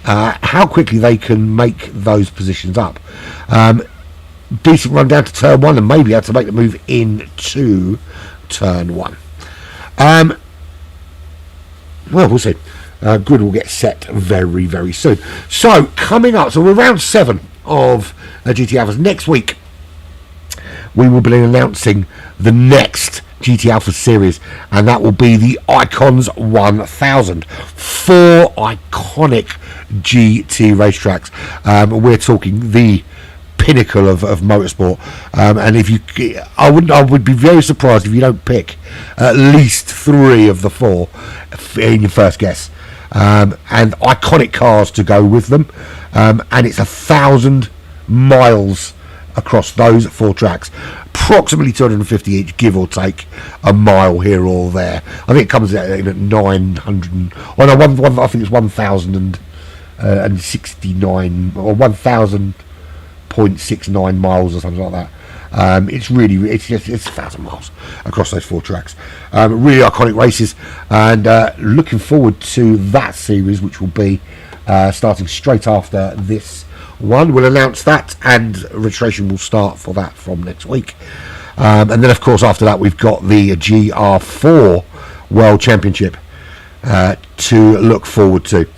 how quickly they can make those positions up. Decent run down to turn 1, and maybe have to make the move into turn 1. Well, we'll see. Grid will get set very, very soon. So, coming up, so we're round 7 of GT Alphas. Next week, we will be announcing the next GT Alpha series, and that will be the Icons 1000. 4 iconic GT racetracks. We're talking the pinnacle of motorsport, and I would be very surprised if you don't pick at least 3 of the 4 in your first guess, and iconic cars to go with them, and it's 1,000 miles across those 4 tracks, approximately 250 each, give or take a mile here or there. I think it comes out at 900. I think it's 1,069 or 1,000.69 miles or something like that. It's 1,000 miles across those 4 tracks. Really iconic races, and looking forward to that series, which will be starting straight after this one. We'll announce that, and registration will start for that from next week. And then, of course, after that, we've got the GR4 World Championship to look forward to.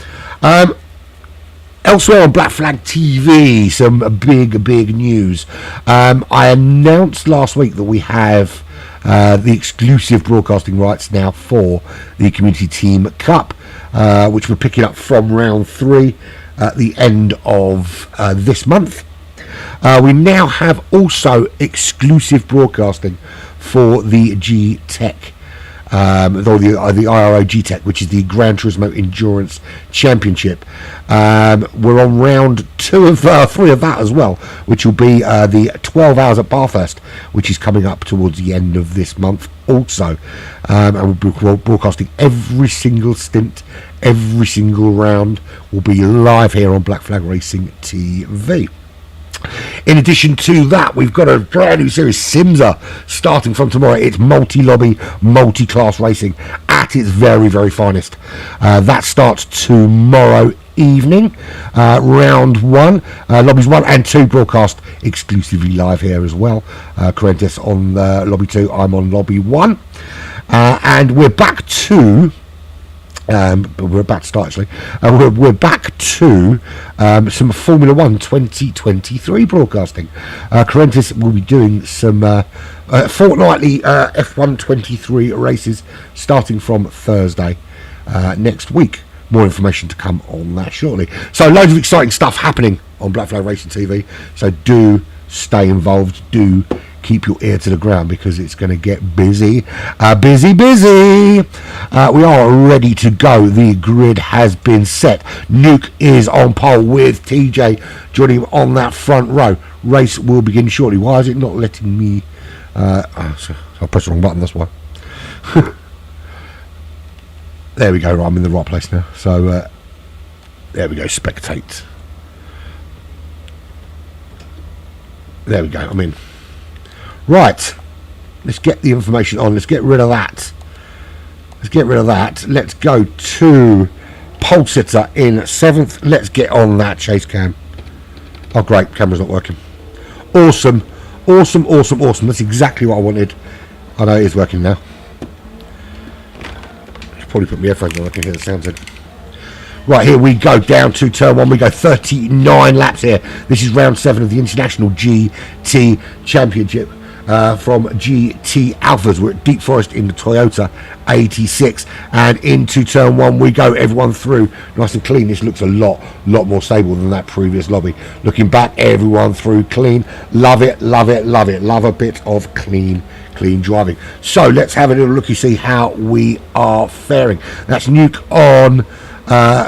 Elsewhere on Black Flag TV, some big news. I announced last week that we have the exclusive broadcasting rights now for the Community Team Cup, which we're picking up from round 3 at the end of this month. We now have also exclusive broadcasting for the G-Tech, the IRO G-Tech, which is the Gran Turismo Endurance Championship. We're on round 3 of that as well, which will be the 12 hours at Bathurst, which is coming up towards the end of this month also. And we'll be broadcasting every single stint, every single round will be live here on Black Flag Racing TV. In addition to that, we've got a brand new series, Simza, starting from tomorrow. It's multi-lobby, multi-class racing at its very, very finest. That starts tomorrow evening. Round 1, lobbies 1 and 2 broadcast exclusively live here as well. Corentis on lobby 2, I'm on lobby 1. And we're back to... we're about to start actually. We're back to some Formula 1 2023 broadcasting. Corentis will be doing some fortnightly F1 23 races starting from Thursday next week. More information to come on that shortly. So loads of exciting stuff happening on Black Flag Racing TV. So do stay involved. Do keep your ear to the ground, because it's going to get busy. Busy. We are ready to go. The grid has been set. Nuke is on pole with TJ joining him on that front row. Race will begin shortly. Why is it not letting me... I pressed the wrong button, that's why. There we go. I'm in the right place now. So there we go. Spectate. There we go. I'm in. Right. Let's get the information on. Let's get rid of that. Let's go to pole sitter in 7th. Let's get on that chase cam. Oh, great. Camera's not working. Awesome. That's exactly what I wanted. I know it is working now. Should probably put my headphones on. I can hear the sounds in. Right, here we go. Down to turn 1. We go 39 laps here. This is round 7 of the International GT Championship. From GT Alphas. We're at Deep Forest in the Toyota 86, and into turn 1 we go. Everyone through nice and clean. This looks a lot more stable than that previous lobby. Looking back, everyone through clean. Love it. Love a bit of clean driving. So let's have a little looky, see how we are faring. That's Nuke on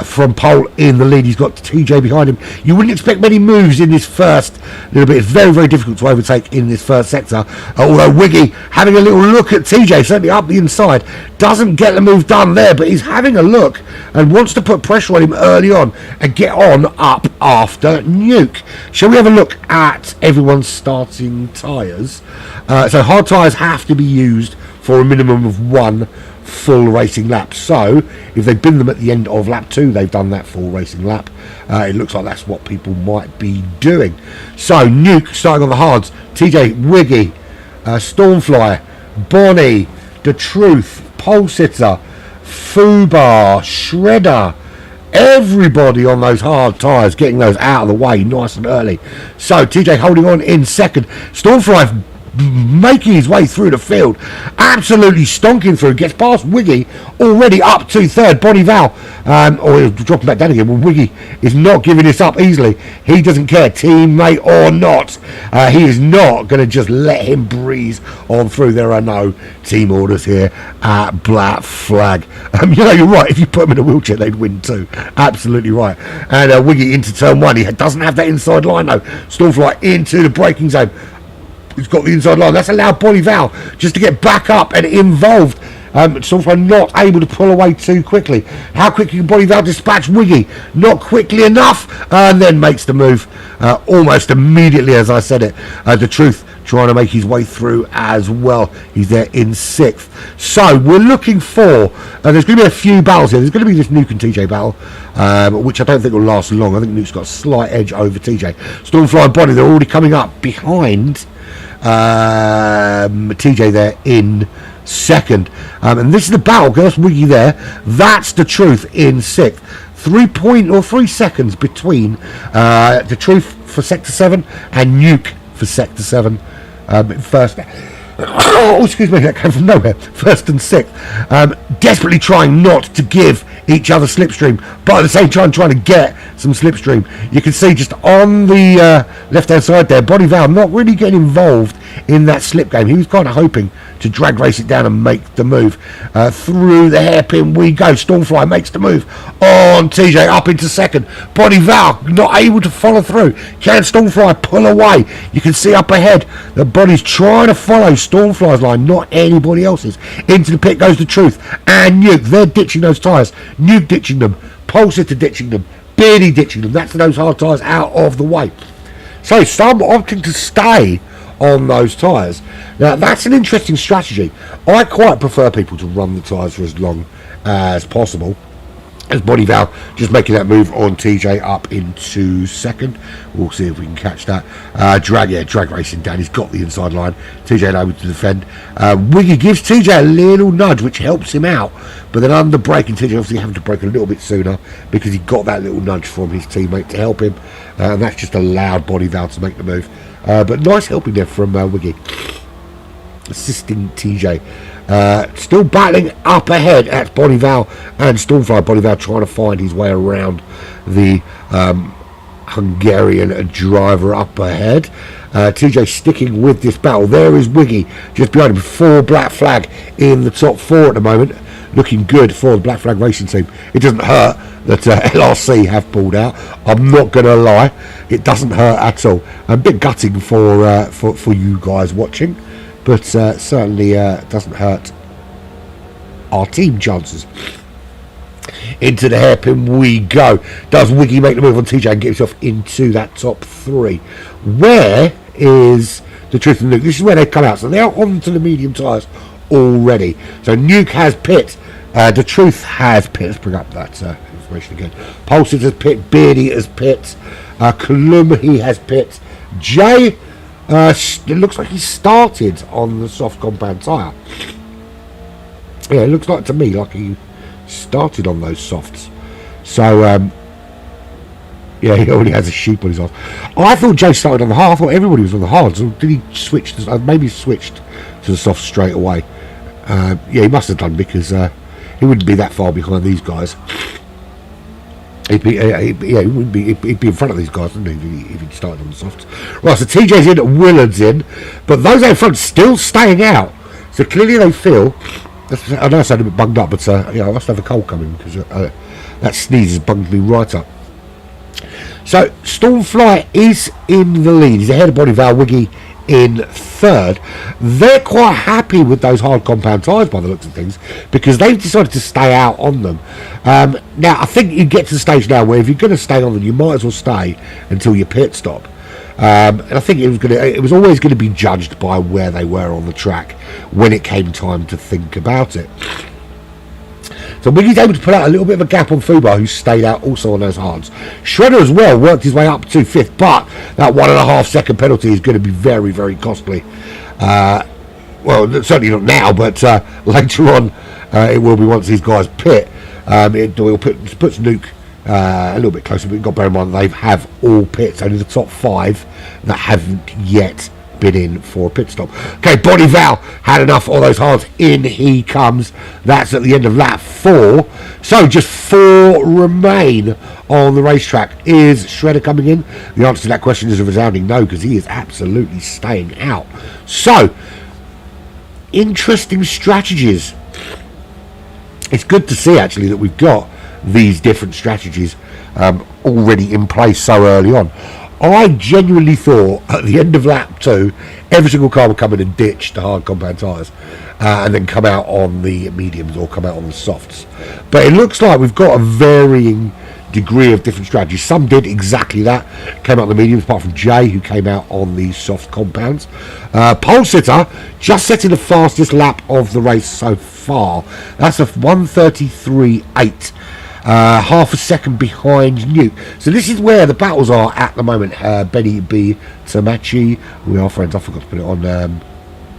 from pole in the lead. He's got TJ behind him. You wouldn't expect many moves in this first little bit. It's very difficult to overtake in this first sector, although Wiggy having a little look at TJ, certainly up the inside, doesn't get the move done there, but he's having a look and wants to put pressure on him early on and get on up after Nuke. Shall we have a look at everyone's starting tyres? So hard tyres have to be used for a minimum of 1 full racing lap. So if they bin them at the end of lap 2, they've done that full racing lap. It looks like that's what people might be doing. So Nuke starting on the hards. TJ, Wiggy, Stormfly, Bonnie, The Truth, Pole Sitter, Fubar, Shredder, everybody on those hard tyres, getting those out of the way nice and early. So TJ holding on in 2nd. Stormfly making his way through the field, absolutely stonking through, gets past Wiggy, already up to 3rd. Bonnie Val, or he'll drop him back down again. Well, Wiggy is not giving this up easily. He doesn't care, teammate or not. He is not going to just let him breeze on through. There are no team orders here at Black Flag. You're right, if you put him in a wheelchair they'd win too. Absolutely right. And Wiggy into turn 1. He doesn't have that inside line though. Stormfly into the braking zone. He's got the inside line. That's allowed Bonnie Val just to get back up and involved. Stormfly not able to pull away too quickly. How quickly can Bonnie Val dispatch Wiggy? Not quickly enough, and then makes the move almost immediately, as I said it. The Truth trying to make his way through as well. He's there in 6th. So we're looking for, there's going to be a few battles here. There's going to be this Nuke and TJ battle, which I don't think will last long. I think Nuke's got a slight edge over TJ. Stormfly and Bonnie, they're already coming up behind TJ there in 2nd, and this is the battle. That's Wiggy there. That's The Truth in 6th. 3 seconds between The Truth for sector 7 and Nuke for sector 7. First, excuse me, that came from nowhere. 1st and 6th, desperately trying not to give each other slipstream, but at the same time trying to get some slipstream. You can see just on the left hand side there, Bonnie Val not really getting involved in that slip game. He was kind of hoping to drag race it down and make the move. Through the hairpin we go. Stormfly makes the move on TJ up into 2nd. Bonnie Val not able to follow through. Can Stormfly pull away? You can see up ahead that Bonnie's trying to follow Stormfly's line, not anybody else's. Into the pit goes The Truth and Nuke. They're ditching those tyres. Nuke ditching them. Pole Sitter ditching them. Beardy ditching them. That's those hard tyres out of the way. So some opting to stay on those tyres. Now that's an interesting strategy. I quite prefer people to run the tyres for as long as possible. As Bonnie Val just making that move on TJ up into 2nd. We'll see if we can catch that. Drag racing down. He's got the inside line. TJ able to defend. Wiggy gives TJ a little nudge, which helps him out. But then under braking, TJ obviously having to brake a little bit sooner because he got that little nudge from his teammate to help him. And that's just allowed Bonnie Val to make the move. But nice helping there from Wiggy, assisting TJ. Still battling up ahead at Bonnie Val and Stormfly. Bonnie Val trying to find his way around the Hungarian driver up ahead. TJ sticking with this battle. There is Wiggy just behind him. 4 Black Flag in the top 4 at the moment. Looking good for the Black Flag racing team. It doesn't hurt that LRC have pulled out. I'm not going to lie. It doesn't hurt at all. A bit gutting for you guys watching. But certainly doesn't hurt our team chances. Into the hairpin we go. Does Wiggy make the move on TJ and get himself into that top 3? Where is the Truth and Nuke. This is where they come out. So they're onto the medium tyres already. So Nuke has pit. The Truth has pit. Let's bring up that information again. Pulsed has pit. Beardy has pit. Colum, he has pit. Jay, it looks like he started on the soft compound tyre. Yeah, it looks like to me like he started on those softs. So, yeah, he already has a sheep on his arse. I thought Jay started on the hard. I thought everybody was on the hard. So did he switch? Maybe switched to the soft straight away. Yeah, he must have done, because he wouldn't be that far behind these guys. He'd be in front of these guys, wouldn't he, if he'd started on the softs. Right, so TJ's in, Willard's in, but those out front still staying out. So clearly they feel. I know I sound a bit bunged up, but I must have a cold coming, because that sneeze has bunged me right up. So Stormfly is in the lead. He's ahead of Bonneville, Wiggy in third. They're quite happy with those hard compound tyres by the looks of things, because they've decided to stay out on them. Now I think you get to the stage now where if you're going to stay on them, you might as well stay until your pit stop. And I think it was always going to be judged by where they were on the track when it came time to think about it. So Wiggy's able to pull out a little bit of a gap on Fubar, who stayed out also on those hards. Shredder as well worked his way up to 5th, but that 1.5 second penalty is going to be very, very costly. Well, certainly not now, but later on it will be once these guys pit. It puts Nuke a little bit closer, but you've got to bear in mind they have all pits. Only the top 5 that haven't yet been in for a pit stop. Okay, Bonneville had enough of those hards. In he comes. That's at the end of lap 4. So just 4 remain on the racetrack. Is Shredder coming in? The answer to that question is a resounding no, because he is absolutely staying out. So interesting strategies. It's good to see actually that we've got these different strategies already in place so early on. I genuinely thought at the end of lap 2 every single car would come in and ditch the hard compound tyres and then come out on the mediums or come out on the softs, but it looks like we've got a varying degree of different strategies. Some did exactly that, came out on the mediums, apart from Jay, who came out on the soft compounds. Pole sitter just setting the fastest lap of the race so far. That's a 1:33.8. Half a second behind Nuke. So this is where the battles are at the moment. Benny B. Tamachi. We are friends. I forgot to put it on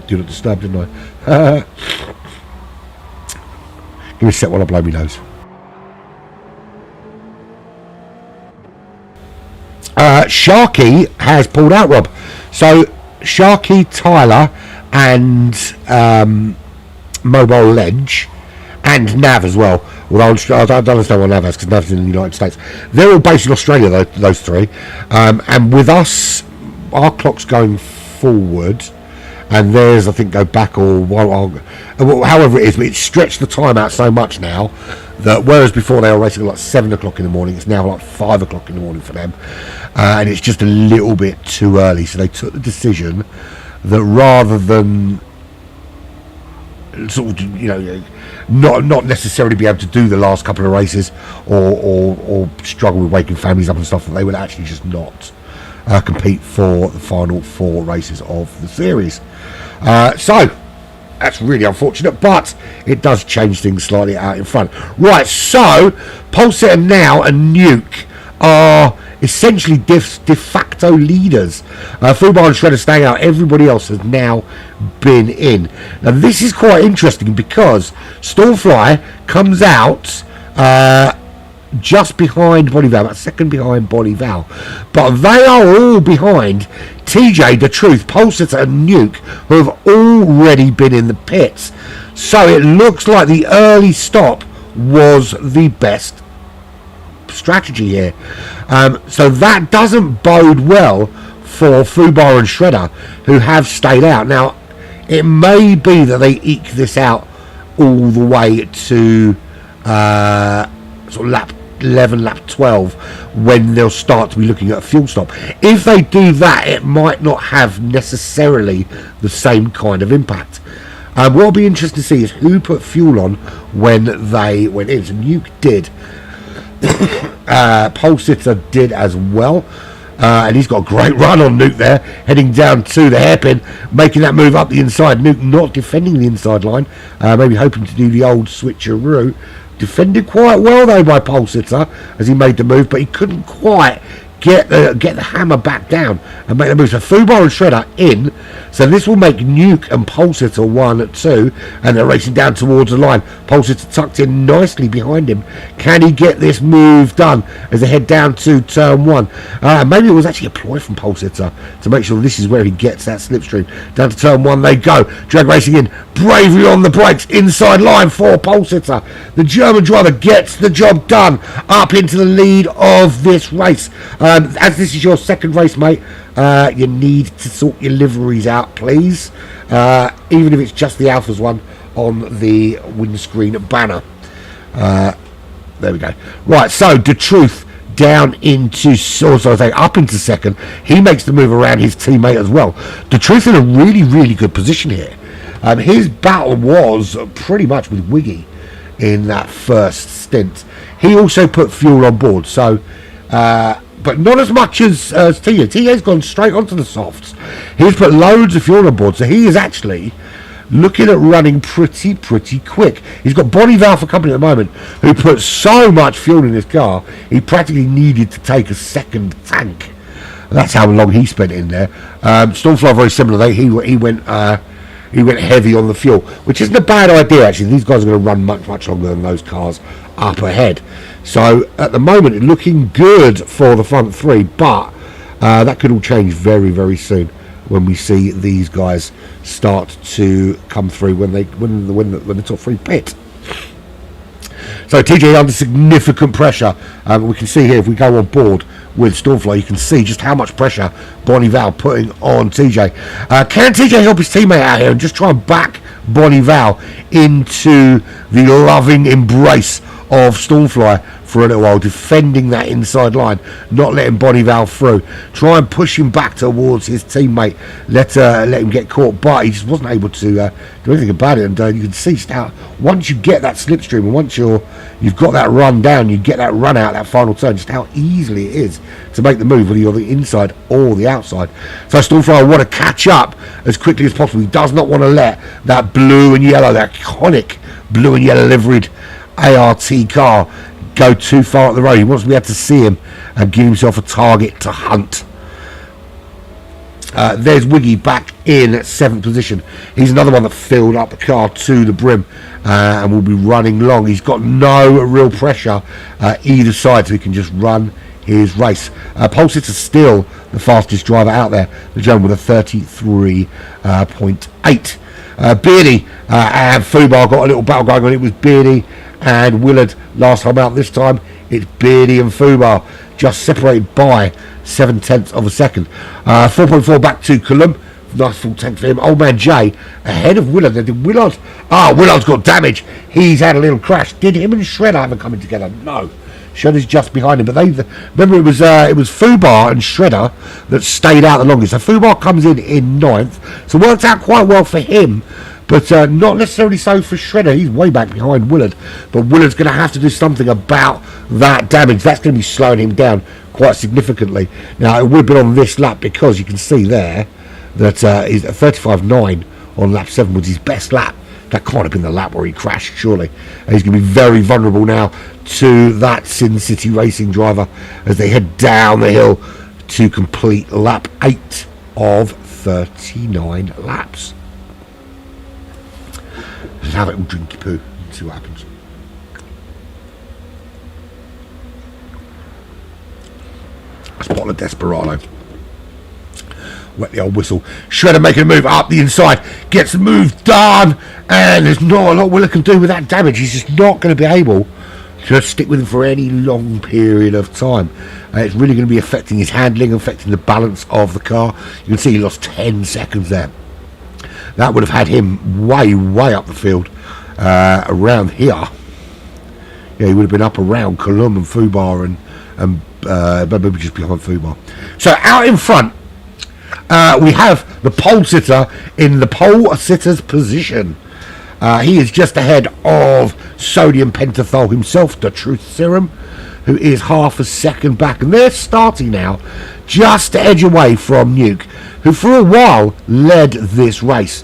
Do Not Disturb, didn't I? Give me a sec while I blow my nose. Sharky has pulled out, Rob. So Sharky, Tyler and Mobile Ledge and Nav as well. Although I don't understand why Nav has, because Nav's in the United States. They're all based in Australia, though, those 3. And with us, our clock's going forward, and theirs, I think, go back or however it is. But it's stretched the time out so much now that whereas before they were racing at like 7 o'clock in the morning, it's now like 5 o'clock in the morning for them, and it's just a little bit too early. So they took the decision that rather than sort of, not necessarily be able to do the last couple of races or struggle with waking families up and stuff, that they would actually just not compete for the final 4 races of the series. So that's really unfortunate, but it does change things slightly out in front. Right, so Pulsar now and Nuke are essentially de facto leaders. Fubar and Shredder staying out. Everybody else has now been in. Now this is quite interesting, because Stormfly comes out just behind Bonneville, about second behind Bonneville, but they are all behind TJ, The Truth, Pulsar and Nuke, who have already been in the pits. So it looks like the early stop was the best strategy here. So that doesn't bode well for Fubar and Shredder, who have stayed out. Now it may be that they eke this out all the way to sort of lap 11, lap 12, when they'll start to be looking at a fuel stop. If they do that, it might not have necessarily the same kind of impact. What will be interesting to see is who put fuel on when they went in. So Nuke did. Pole Sitter did as well. And he's got a great run on Nuke there, heading down to the hairpin, making that move up the inside. Nuke not defending the inside line, maybe hoping to do the old switcheroo. Defended quite well though by Pole Sitter as he made the move, but he couldn't quite get the hammer back down and make the move. So Fubar and Shredder in, so this will make Nuke and Pole Sitter 1-2, and they're racing down towards the line. Pole Sitter tucked in nicely behind him. Can he get this move done as they head down to turn 1? Maybe it was actually a ploy from Pole Sitter to make sure this is where he gets that slipstream. Down to turn 1 they go. Drag racing in, bravely on the brakes, inside line for Pole Sitter. The German driver gets the job done, up into the lead of this race. As this is your second race, mate, you need to sort your liveries out, please. Even if it's just the Alphas one on the windscreen banner. There we go. Right, so the Truth down into, up into second. He makes the move around his teammate as well. The Truth in a really, really good position here. His battle was pretty much with Wiggy in that first stint. He also put fuel on board, so but not as much as TA. TA's gone straight onto the softs. He's put loads of fuel on board, so he is actually looking at running pretty quick. He's got Bonneville for company at the moment, who put so much fuel in his car, he practically needed to take a second tank. That's how long he spent in there. Stormfly very similar. He went heavy on the fuel, which isn't a bad idea actually. These guys are going to run much longer than those cars up ahead. So at the moment it's looking good for the front three, but that could all change very soon when we see these guys start to come through when the top three pit. So TJ under significant pressure. We can see here if we go on board with Stormfly, you can see just how much pressure Bonneville putting on TJ. Can TJ help his teammate out here and just try and back Bonneville into the loving embrace of Stormfly for a little while, defending that inside line, not letting Bonneville through. Try and push him back towards his teammate. Let him get caught, but he just wasn't able to do anything about it. And you can see how once you get that slipstream and once you've got that run down, you get that run out, that final turn, just how easily it is to make the move, whether you're the inside or the outside. So Stormfly want to catch up as quickly as possible. He does not want to let that blue and yellow, that iconic blue and yellow liveried ART car go too far up the road. He wants to be able to see him and give himself a target to hunt. There's Wiggy back in at 7th position. He's another one that filled up the car to the brim and will be running long. He's got no real pressure either side, so he can just run his race. Pole Sitter still the fastest driver out there, the German with a 33.8. Beardy and Fubar got a little battle going on. It was Beardy and Willard last time out. This time it's Beardy and Fubar, just separated by 0.7 of a second. 4.4 back to Colum. Nice full tank for him. Old man Jay ahead of Willard. Willard's got damage. He's had a little crash. Did him and Shredder ever coming together? No. Shredder's just behind him, but remember it was Fubar and Shredder that stayed out the longest. So Fubar comes in 9th, so worked out quite well for him, but not necessarily so for Shredder. He's way back behind Willard, but Willard's going to have to do something about that damage. That's going to be slowing him down quite significantly. Now it would have been on this lap because you can see there that he's at 35.9 on lap 7 was his best lap. That can't have been the lap where he crashed, surely. And he's going to be very vulnerable now to that Sin City Racing driver as they head down the hill to complete lap 8 of 39 laps. Let's have it all drinky poo and see what happens. A bottle of Desperado. Wet the old whistle. Shredder making a move up the inside, gets the move done, and there's not a lot Willard can do with that damage. He's just not going to be able to stick with him for any long period of time. It's really going to be affecting his handling, affecting the balance of the car. You can see he lost 10 seconds there. That would have had him way up the field, around here. Yeah, he would have been up around Colum and Fubar and maybe just behind Fubar. So out in front, we have the Pole Sitter in the Pole Sitter's position. He is just ahead of Sodium Pentothal himself, the Truth Serum, who is half a second back. And they're starting now just to edge away from Nuke, who for a while led this race.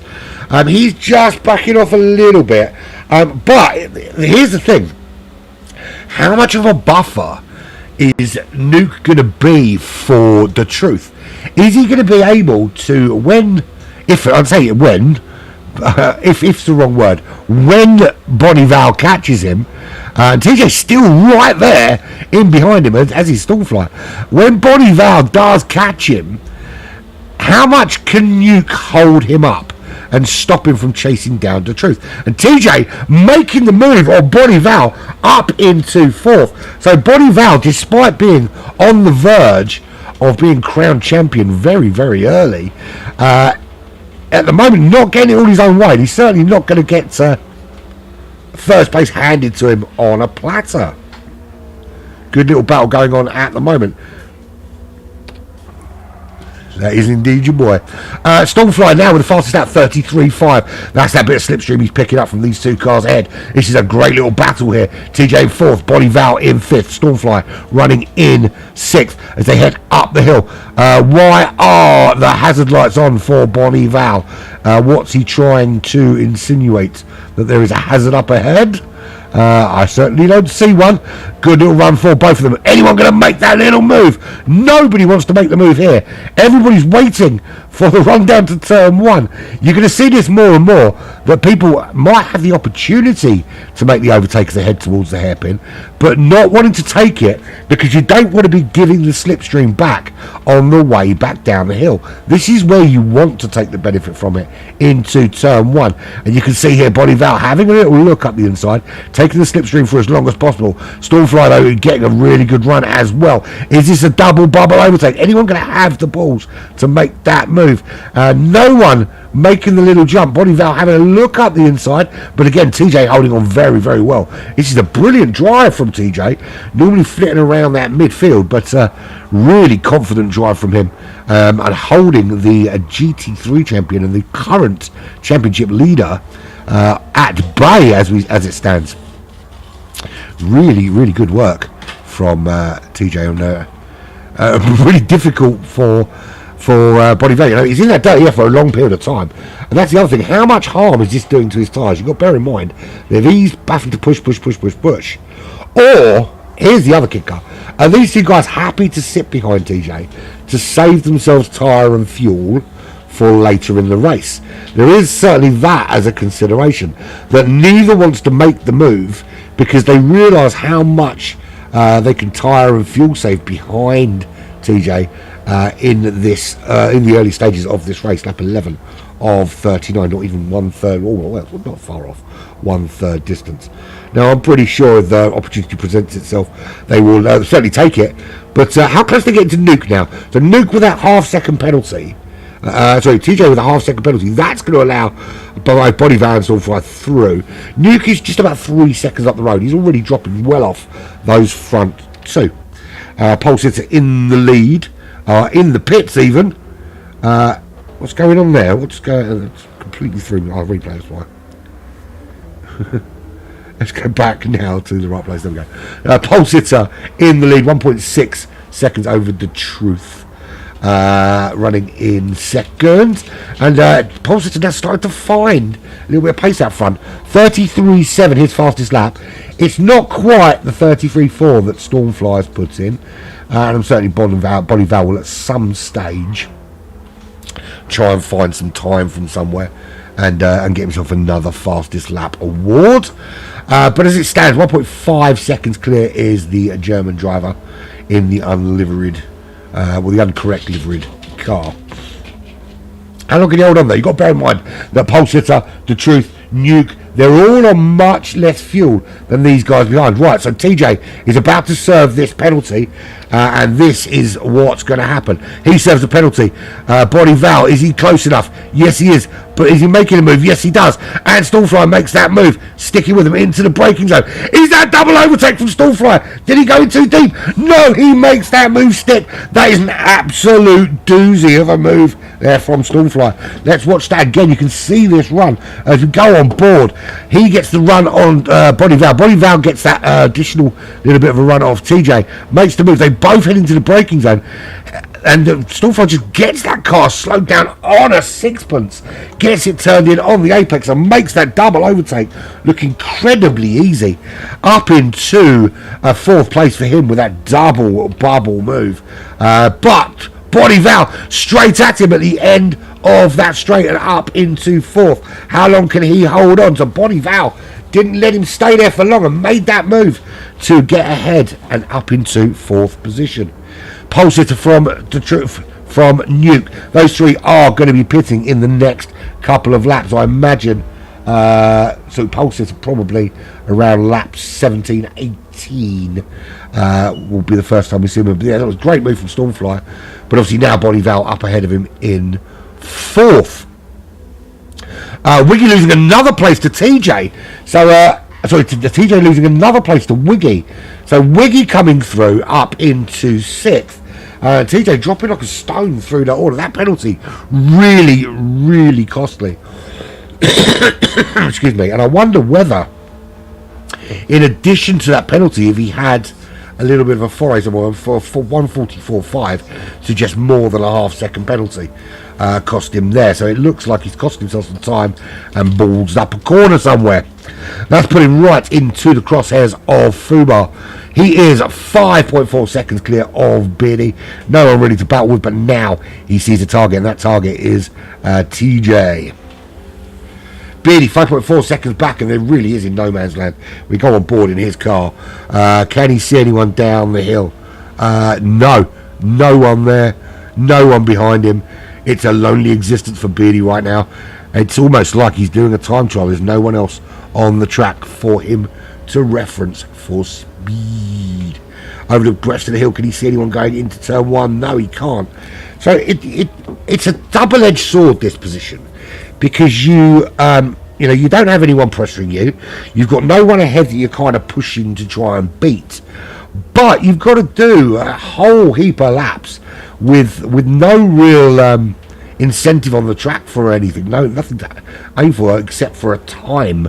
He's just backing off a little bit. But here's the thing. How much of a buffer is Nuke going to be for the Truth? Is he going to be able to, if it's the wrong word, when Bonnie Val catches him, and TJ's still right there in behind him as he's Stormfly. When Bonnie Val does catch him, how much can Nuke hold him up and stop him from chasing down the Truth? And TJ making the move on Bonnie Val up into 4th. So Bonnie Val, despite being on the verge of being crowned champion very, very early, at the moment not getting it all his own way. He's certainly not going to get first place handed to him on a platter. Good little battle going on at the moment. That is indeed your boy. Stormfly now with the fastest lap, 33.5. That's that bit of slipstream he's picking up from these two cars ahead. This is a great little battle here. TJ in 4th, Bonnie Val in 5th. Stormfly running in 6th as they head up the hill. Why are the hazard lights on for Bonnie Val? What's he trying to insinuate? That there is a hazard up ahead? I certainly don't see one. Good little run for both of them. Anyone going to make that little move? Nobody wants to make the move here. Everybody's waiting for the run down to turn 1. You're going to see this more and more, that people might have the opportunity to make the overtake as they head towards the hairpin, but not wanting to take it because you don't want to be giving the slipstream back on the way back down the hill. This is where you want to take the benefit from it into turn 1. And you can see here Bonnie Val having a little look up the inside, taking the slipstream for as long as possible. Stormfly though getting a really good run as well. Is this a double bubble overtake? Anyone going to have the balls to make that move? No one making the little jump. Bonnie Val having a look up the inside, but again TJ holding on very, very well. This is a brilliant drive from TJ, normally flitting around that midfield, but really confident drive from him, and holding the GT3 champion and the current championship leader at bay as it stands. Really, really good work from TJ on there. Really difficult for Bonnie Val. You know, he's in that dirty air for a long period of time, and that's the other thing. How much harm is this doing to his tyres? You've got to bear in mind that he's having to push, or here's the other kicker: are these two guys happy to sit behind TJ to save themselves tyre and fuel for later in the race? There is certainly that as a consideration, that neither wants to make the move because they realise how much they can tyre and fuel save behind TJ in the early stages of this race. Lap 11 of 39, not even 1/3, well, not far off 1/3 distance. Now I'm pretty sure if the opportunity presents itself, they will certainly take it. But how close they get to Nuke now? So Nuke with that half-second penalty, TJ with a half-second penalty, that's going to allow Bonnie Val and Stormfly through. Nuke is just about 3 seconds up the road. He's already dropping well off those front two. Pole sitter in the lead, in the pits even. What's going on there? What's going on? It's completely through me. I'll replay this one. Let's go back now to the right place. There we go. Pole sitter in the lead, 1.6 seconds over the Truth. Running in second. And Pole sitter now starting to find a little bit of pace out front. 33.7, his fastest lap. It's not quite the 33.4 that Stormfly's put in. And I'm certainly Bonnie Val will at some stage try and find some time from somewhere and get himself another fastest lap award. But as it stands, 1.5 seconds clear is the German driver in the unliveried, the incorrect liveried car. How long can you hold on there? You've got to bear in mind that Pole sitter, the Truth, Nuke, they're all on much less fuel than these guys behind. Right, so TJ is about to serve this penalty, and this is what's going to happen. He serves the penalty. Bonnie Val, is he close enough? Yes, he is. But is he making a move? Yes, he does. And Stormfly makes that move, sticking with him into the braking zone. Is that double overtake from Stormfly? Did he go in too deep? No, he makes that move stick. That is an absolute doozy of a move there from Stormfly. Let's watch that again. You can see this run as we go on board. He gets the run on Bonnie Val. Bonnie Val gets that additional little bit of a run off TJ. Makes the move. They both head into the braking zone. And Stormfly just gets that car slowed down on a sixpence, gets it turned in on the apex and makes that double overtake look incredibly easy. Up into fourth place for him with that double bubble move. But Bonnie Val straight at him at the end of that straight and up into fourth. How long can he hold on? So Bonnie Val didn't let him stay there for long and made that move to get ahead and up into fourth position. Pole sitter from Nuke. Those three are going to be pitting in the next couple of laps, I imagine. So pole sitter probably around laps 17, 18 will be the first time we see him. But yeah, that was a great move from Stormfly. But obviously now Bonnie Val up ahead of him in fourth. Wiggy losing another place to TJ. So TJ losing another place to Wiggy. So Wiggy coming through up into sixth. TJ dropping like a stone through that order. That penalty really, really costly. Excuse me. And I wonder whether, in addition to that penalty, if he had a little bit of a foray somewhere for 144.5, so just more than a half-second penalty cost him there. So it looks like he's cost himself some time and balls up a corner somewhere. That's put him right into the crosshairs of Fubar. He is 5.4 seconds clear of Beardy. No one ready to battle with, but now he sees a target, and that target is TJ. Beardy 5.4 seconds back, and there really is in no man's land. We go on board in his car. Can he see anyone down the hill? No one there, no one behind him. It's a lonely existence for Beardy right now. It's almost like he's doing a time trial. There's no one else on the track for him to reference for speed. Over the breast of the hill, can he see anyone going into turn one? No, he can't. So it's a double-edged sword, this position, because you don't have anyone pressuring you. You've got no one ahead that you're kind of pushing to try and beat, but you've got to do a whole heap of laps with no real incentive on the track for anything. Nothing to aim for except for a time.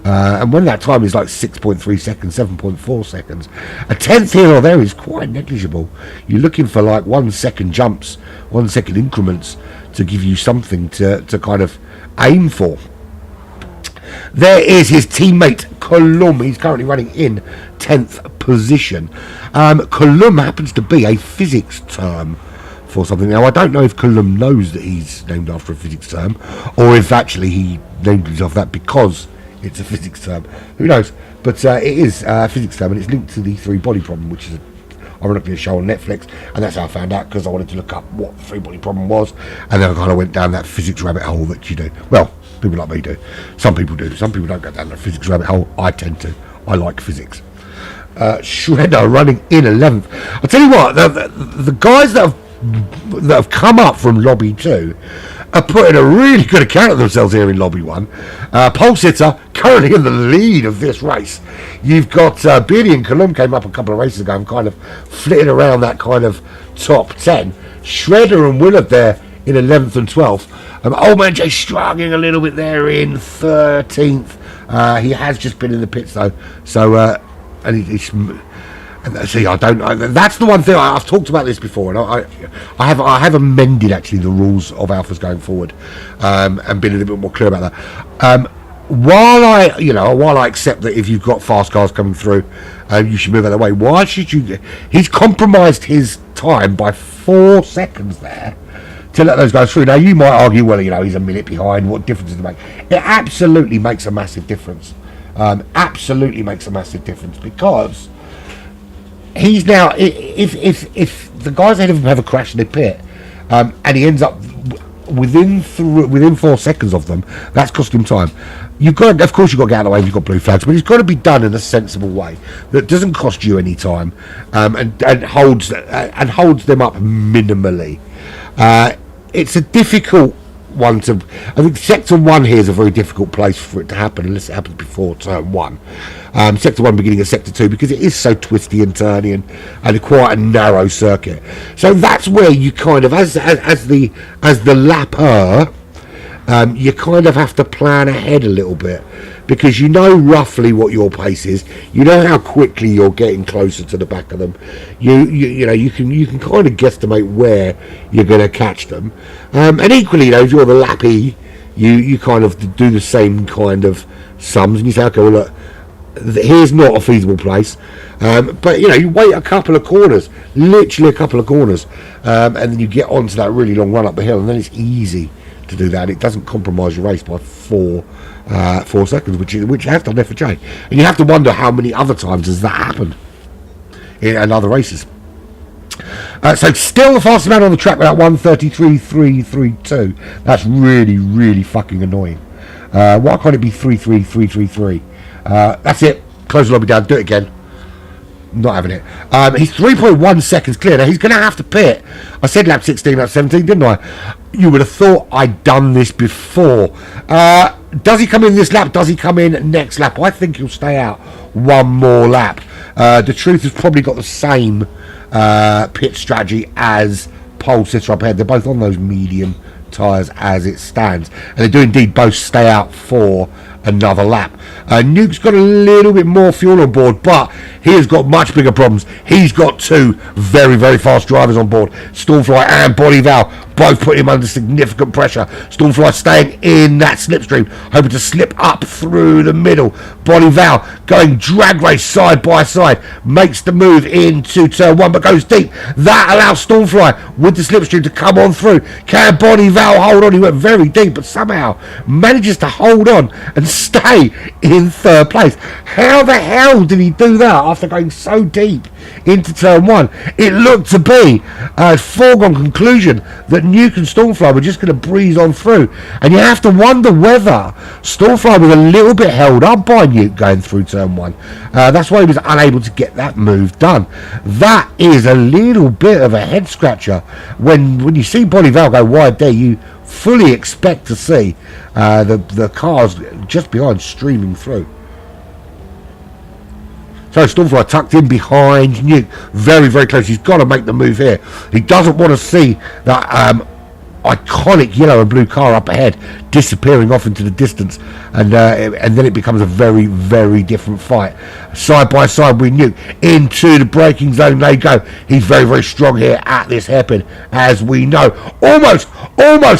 And when that time is like 6.3 seconds, 7.4 seconds, a tenth here or there is quite negligible. You're looking for like 1 second jumps, 1 second increments to give you something to kind of aim for. There is his teammate Colum. He's currently running in 10th position. Colum happens to be a physics term for something. Now, I don't know if Colum knows that he's named after a physics term, or if actually he named himself that because it's a physics term. Who knows? But it is a physics term, and it's linked to the Three Body Problem, which is ironically a show on Netflix, and that's how I found out, because I wanted to look up what the Three Body Problem was, and then I kind of went down that physics rabbit hole that you do. Well, people like me do. Some people do. Some people don't go down the physics rabbit hole. I tend to. I like physics. Shredder running in 11th. I'll tell you what, the guys that have come up from Lobby 2 are putting a really good account of themselves here in Lobby 1. Pole sitter currently in the lead of this race. You've got Beardy and Colum came up a couple of races ago and kind of flitted around that kind of top 10. Shredder and Willard there in 11th and 12th. Old Man Jay struggling a little bit there in 13th. He has just been in the pits though, so see, I don't know. That's the one thing I've talked about this before, and I have amended actually the rules of alphas going forward, and been a little bit more clear about that. While I accept that if you've got fast cars coming through, you should move out of the way. Why should you? He's compromised his time by 4 seconds there to let those guys through. Now you might argue, well, he's a minute behind. What difference does it make? It absolutely makes a massive difference. Absolutely makes a massive difference, because he's now, if the guys ahead of him have a crash in the pit, and he ends up within 4 seconds of them, that's cost him time. You've got to get out of the way if you've got blue flags, but it's got to be done in a sensible way that doesn't cost you any time, and holds them up minimally. It's a difficult one to. I think Sector 1 here is a very difficult place for it to happen unless it happens before Turn 1. Sector 1 beginning of Sector 2, because it is so twisty and turny and quite a narrow circuit. So that's where you kind of, as the lapper, you kind of have to plan ahead a little bit, because you know roughly what your pace is. You know how quickly you're getting closer to the back of them. You know you can kind of guesstimate where you're going to catch them. And equally, if you're the lappy, you kind of do the same kind of sums, and you say, okay, well look, here's not a feasible place, but you wait a couple of corners, literally a couple of corners, and then you get onto that really long run up the hill, and then it's easy to do that. It doesn't compromise your race by 4 seconds, which has done FHA, and you have to wonder how many other times has that happened in other races. So still the fastest man on the track with that 1:33.332. That's really, really fucking annoying. Why can't it be 3:33.333? That's it. Close the lobby down. Do it again. Not having it. He's 3.1 seconds clear. Now he's going to have to pit. I said lap 16, lap 17, didn't I? You would have thought I'd done this before. Does he come in this lap? Does he come in next lap? I think he'll stay out one more lap. The Truth has probably got the same pit strategy as Pole Sitter up ahead. They're both on those medium tyres as it stands, and they do indeed both stay out for another lap. Nuke's got a little bit more fuel on board, but he has got much bigger problems. He's got 2 very, very fast drivers on board, Stormfly and Bonneville, both put him under significant pressure. Stormfly staying in that slipstream, hoping to slip up through the middle. Bonneville going drag race side by side, makes the move into turn 1, but goes deep. That allows Stormfly with the slipstream to come on through. Can Bonneville hold on? He went very deep, but somehow manages to hold on and stay in 3rd place. How the hell did he do that after going so deep into turn 1? It looked to be a foregone conclusion that Nuke and Stormfly were just going to breeze on through, and you have to wonder whether Stormfly was a little bit held up by Nuke going through turn 1. That's why he was unable to get that move done. That is a little bit of a head scratcher. When you see Bonneville go wide there, you fully expect to see the cars just behind streaming through. So Stormfly tucked in behind Nuke, very, very close. He's got to make the move here. He doesn't want to see that iconic yellow and blue car up ahead disappearing off into the distance, and then it becomes a very, very different fight. Side by side with Nuke into the braking zone they go. He's very, very strong here at this hairpin, as we know. Almost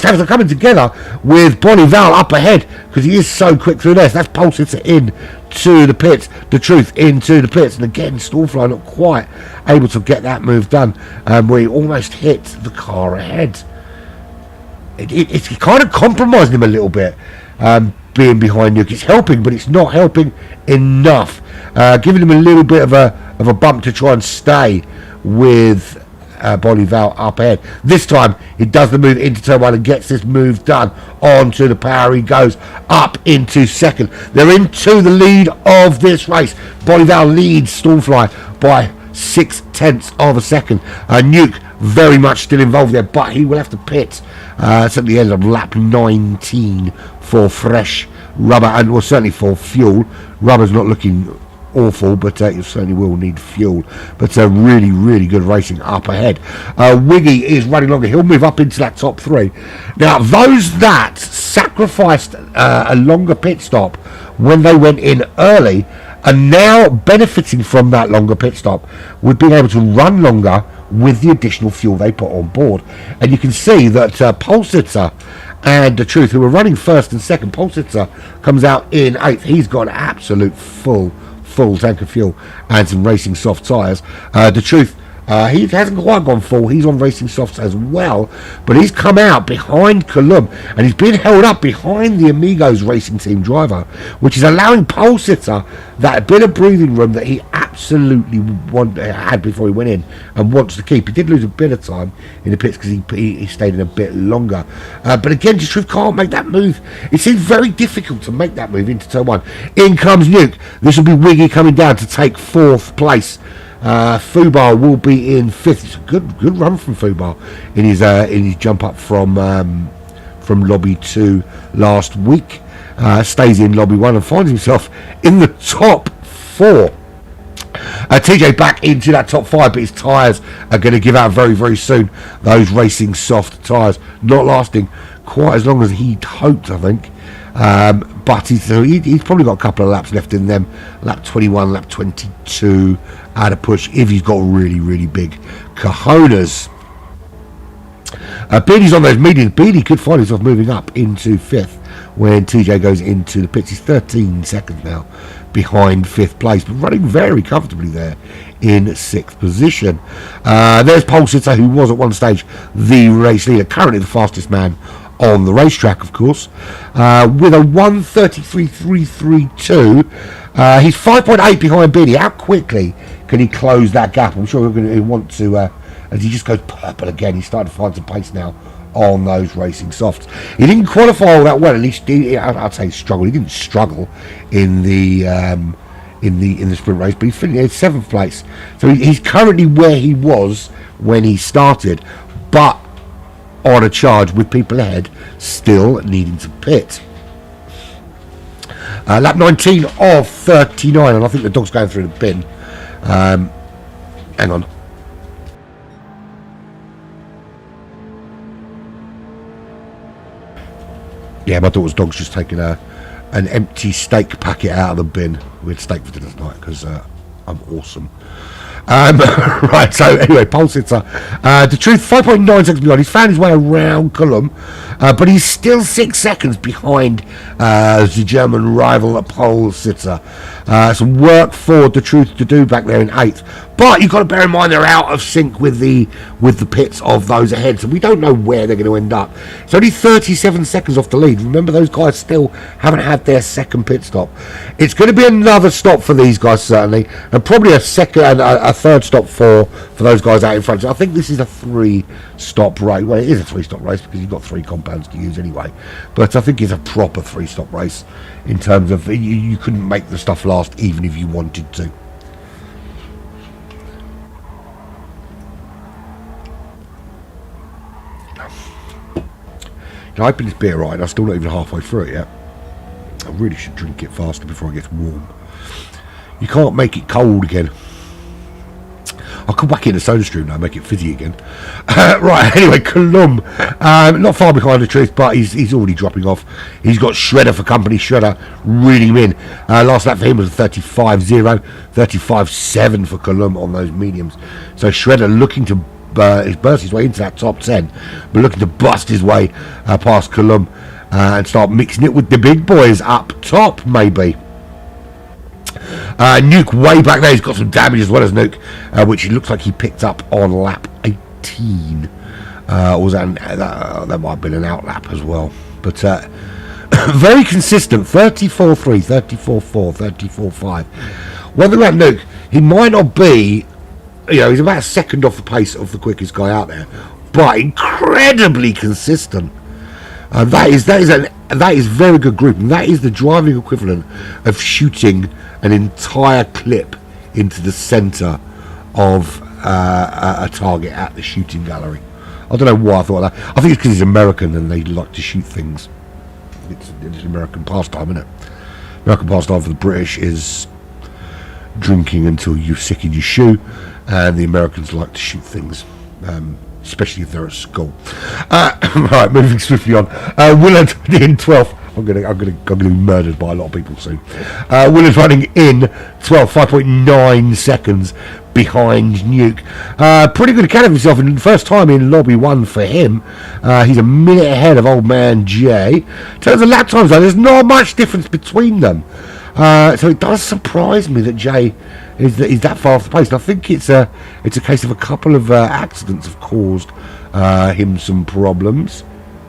has to coming together with Bonneville up ahead, because he is so quick through there. So that's Pole Sitter in to the pits, the Truth into the pits, and again Stormfly not quite able to get that move done, where he almost hit the car ahead. It's kind of compromising him a little bit, being behind Nuke. It's helping, but it's not helping enough. Giving him a little bit of a bump to try and stay with Bonneville up ahead. This time he does the move into turn 1 and gets this move done. Onto the power he goes, up into 2nd. They're into the lead of this race. Bonneville leads Stormfly by 0.6 of a second. Nuke very much still involved there, but he will have to pit at the end of lap 19 for fresh rubber, and well, certainly for fuel. Rubber's not looking awful, but you certainly will need fuel. But really, really good racing up ahead. Wiggy is running longer. He'll move up into that top 3. Now, those that sacrificed a longer pit stop when they went in early are now benefiting from that longer pit stop with being able to run longer with the additional fuel they put on board. And you can see that Pole Sitter and the Truth, who were running 1st and 2nd, Pole Sitter comes out in 8th. He's got an absolute full tank of fuel and some racing soft tyres. The Truth, he hasn't quite gone full. He's on racing softs as well, but he's come out behind Colum, and he's been held up behind the Amigos Racing Team driver, which is allowing Pole Sitter that bit of breathing room that he absolutely had before he went in and wants to keep. He did lose a bit of time in the pits because he stayed in a bit longer, but again, the Truth can't make that move. It seems very difficult to make that move into turn 1. In comes Nuke. This will be Wiggy coming down to take 4th place. Fubar will be in 5th. It's a good run from Fubar in his jump up from lobby 2 last week. Stays in lobby 1 and finds himself in the top 4. TJ back into that top 5, but his tyres are going to give out very, very soon. Those racing soft tyres, not lasting quite as long as he'd hoped, I think. But he's probably got a couple of laps left in them. Lap 21, lap 22 out of push if he's got really, really big cojones. Beatty's on those mediums. Beatty could find himself moving up into 5th when TJ goes into the pits. He's 13 seconds now behind 5th place, but running very comfortably there in 6th position. There's Pole Sitter, who was at one stage the race leader, currently the fastest man on the racetrack, of course, with a 1:33.332. He's 5.8 behind Beatty. How quickly can he close that gap? I'm sure we're going to want to, as he just goes purple again, he's starting to find some pace now on those racing softs. He didn't qualify all that well, at least I'd say struggle. He didn't struggle in the sprint race, but he's finished in 7th place. So he's currently where he was when he started, but on a charge with people ahead still needing to pit. Lap 19 of 39, and I think the dog's going through the bin. Hang on. Yeah, my daughter's dog's just taken an empty steak packet out of the bin. We had steak for dinner tonight because I'm awesome. Right, so anyway, Pole Sitter, the truth, 5.9 seconds behind. He's found his way around Cullum, but he's still 6 seconds behind the German rival Pole Sitter. Some work for the truth to do back there in 8th, but you've got to bear in mind they're out of sync with the pits of those ahead, so we don't know where they're going to end up. It's only 37 seconds off the lead. Remember, those guys still haven't had their second pit stop. It's going to be another stop for these guys, certainly, and probably a third stop for those guys out in front. So I think this is a 3-stop race. Well, it is a 3-stop race because you've got 3 compounds to use anyway, but I think it's a proper 3-stop race in terms of you couldn't make the stuff last even if you wanted to. I opened this beer right, I'm still not even halfway through it yet. I really should drink it faster before it gets warm. You can't make it cold again. I'll come back in the soda stream now, make it fizzy again. Right, anyway, Cullum, not far behind the truth, but he's already dropping off. He's got Shredder for company. Shredder reading him in. Last lap for him was 35.0, 35.7 for Cullum on those mediums. So Shredder looking to burst his way into that top 10, but looking to bust his way past Cullum and start mixing it with the big boys up top, maybe. Nuke way back there, he's got some damage as well as Nuke, which it looks like he picked up on lap 18. Or was that that might have been an out lap as well, but very consistent. 34.3, 34.4, 34.5. One thing about Nuke, he might not be, he's about a second off the pace of the quickest guy out there, but incredibly consistent. That is very good group, and that is the driving equivalent of shooting an entire clip into the centre of a target at the shooting gallery. I don't know why I thought that. I think it's because he's American and they like to shoot things. It's an American pastime, isn't it? American pastime for the British is drinking until you're sick in your shoe, and the Americans like to shoot things, especially if they're at school. Right, moving swiftly on. Willard in 12th. I'm gonna be murdered by a lot of people soon. Willard running in 12th, 5.9 seconds behind Nuke. Pretty good account of himself, and first time in lobby 1 for him. He's a minute ahead of old man Jay. In terms of lap times, though, there's not much difference between them. So it does surprise me that Jay is that far off the pace. And I think it's a case of a couple of accidents have caused him some problems.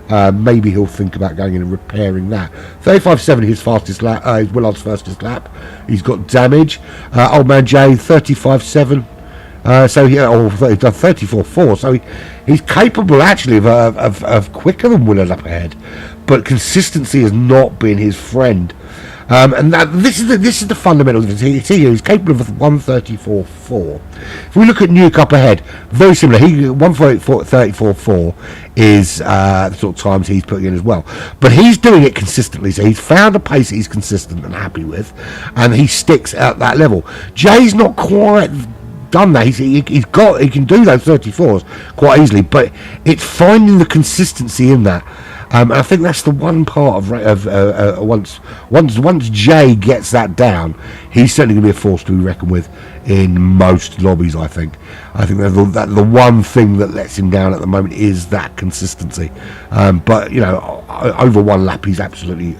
Maybe he'll think about going in and repairing that. 35.7 his fastest lap, Willard's fastest lap. He's got damage. Old man Jay 35.7. So he done 34.4. So he's capable actually of quicker than Willard up ahead. but consistency has not been his friend. And this is the fundamental difference. He's capable of 134.4. If we look at Nuke up ahead, very similar. 134.4 is the sort of times he's putting in as well. But he's doing it consistently. So he's found a pace that he's consistent and happy with, and he sticks at that level. Jay's not quite done that. He can do those 34s quite easily, but it's finding the consistency in that. And I think that's the one part of once Jay gets that down, he's certainly going to be a force to be reckoned with in most lobbies. I think that the one thing that lets him down at the moment is that consistency. But over one lap, he's absolutely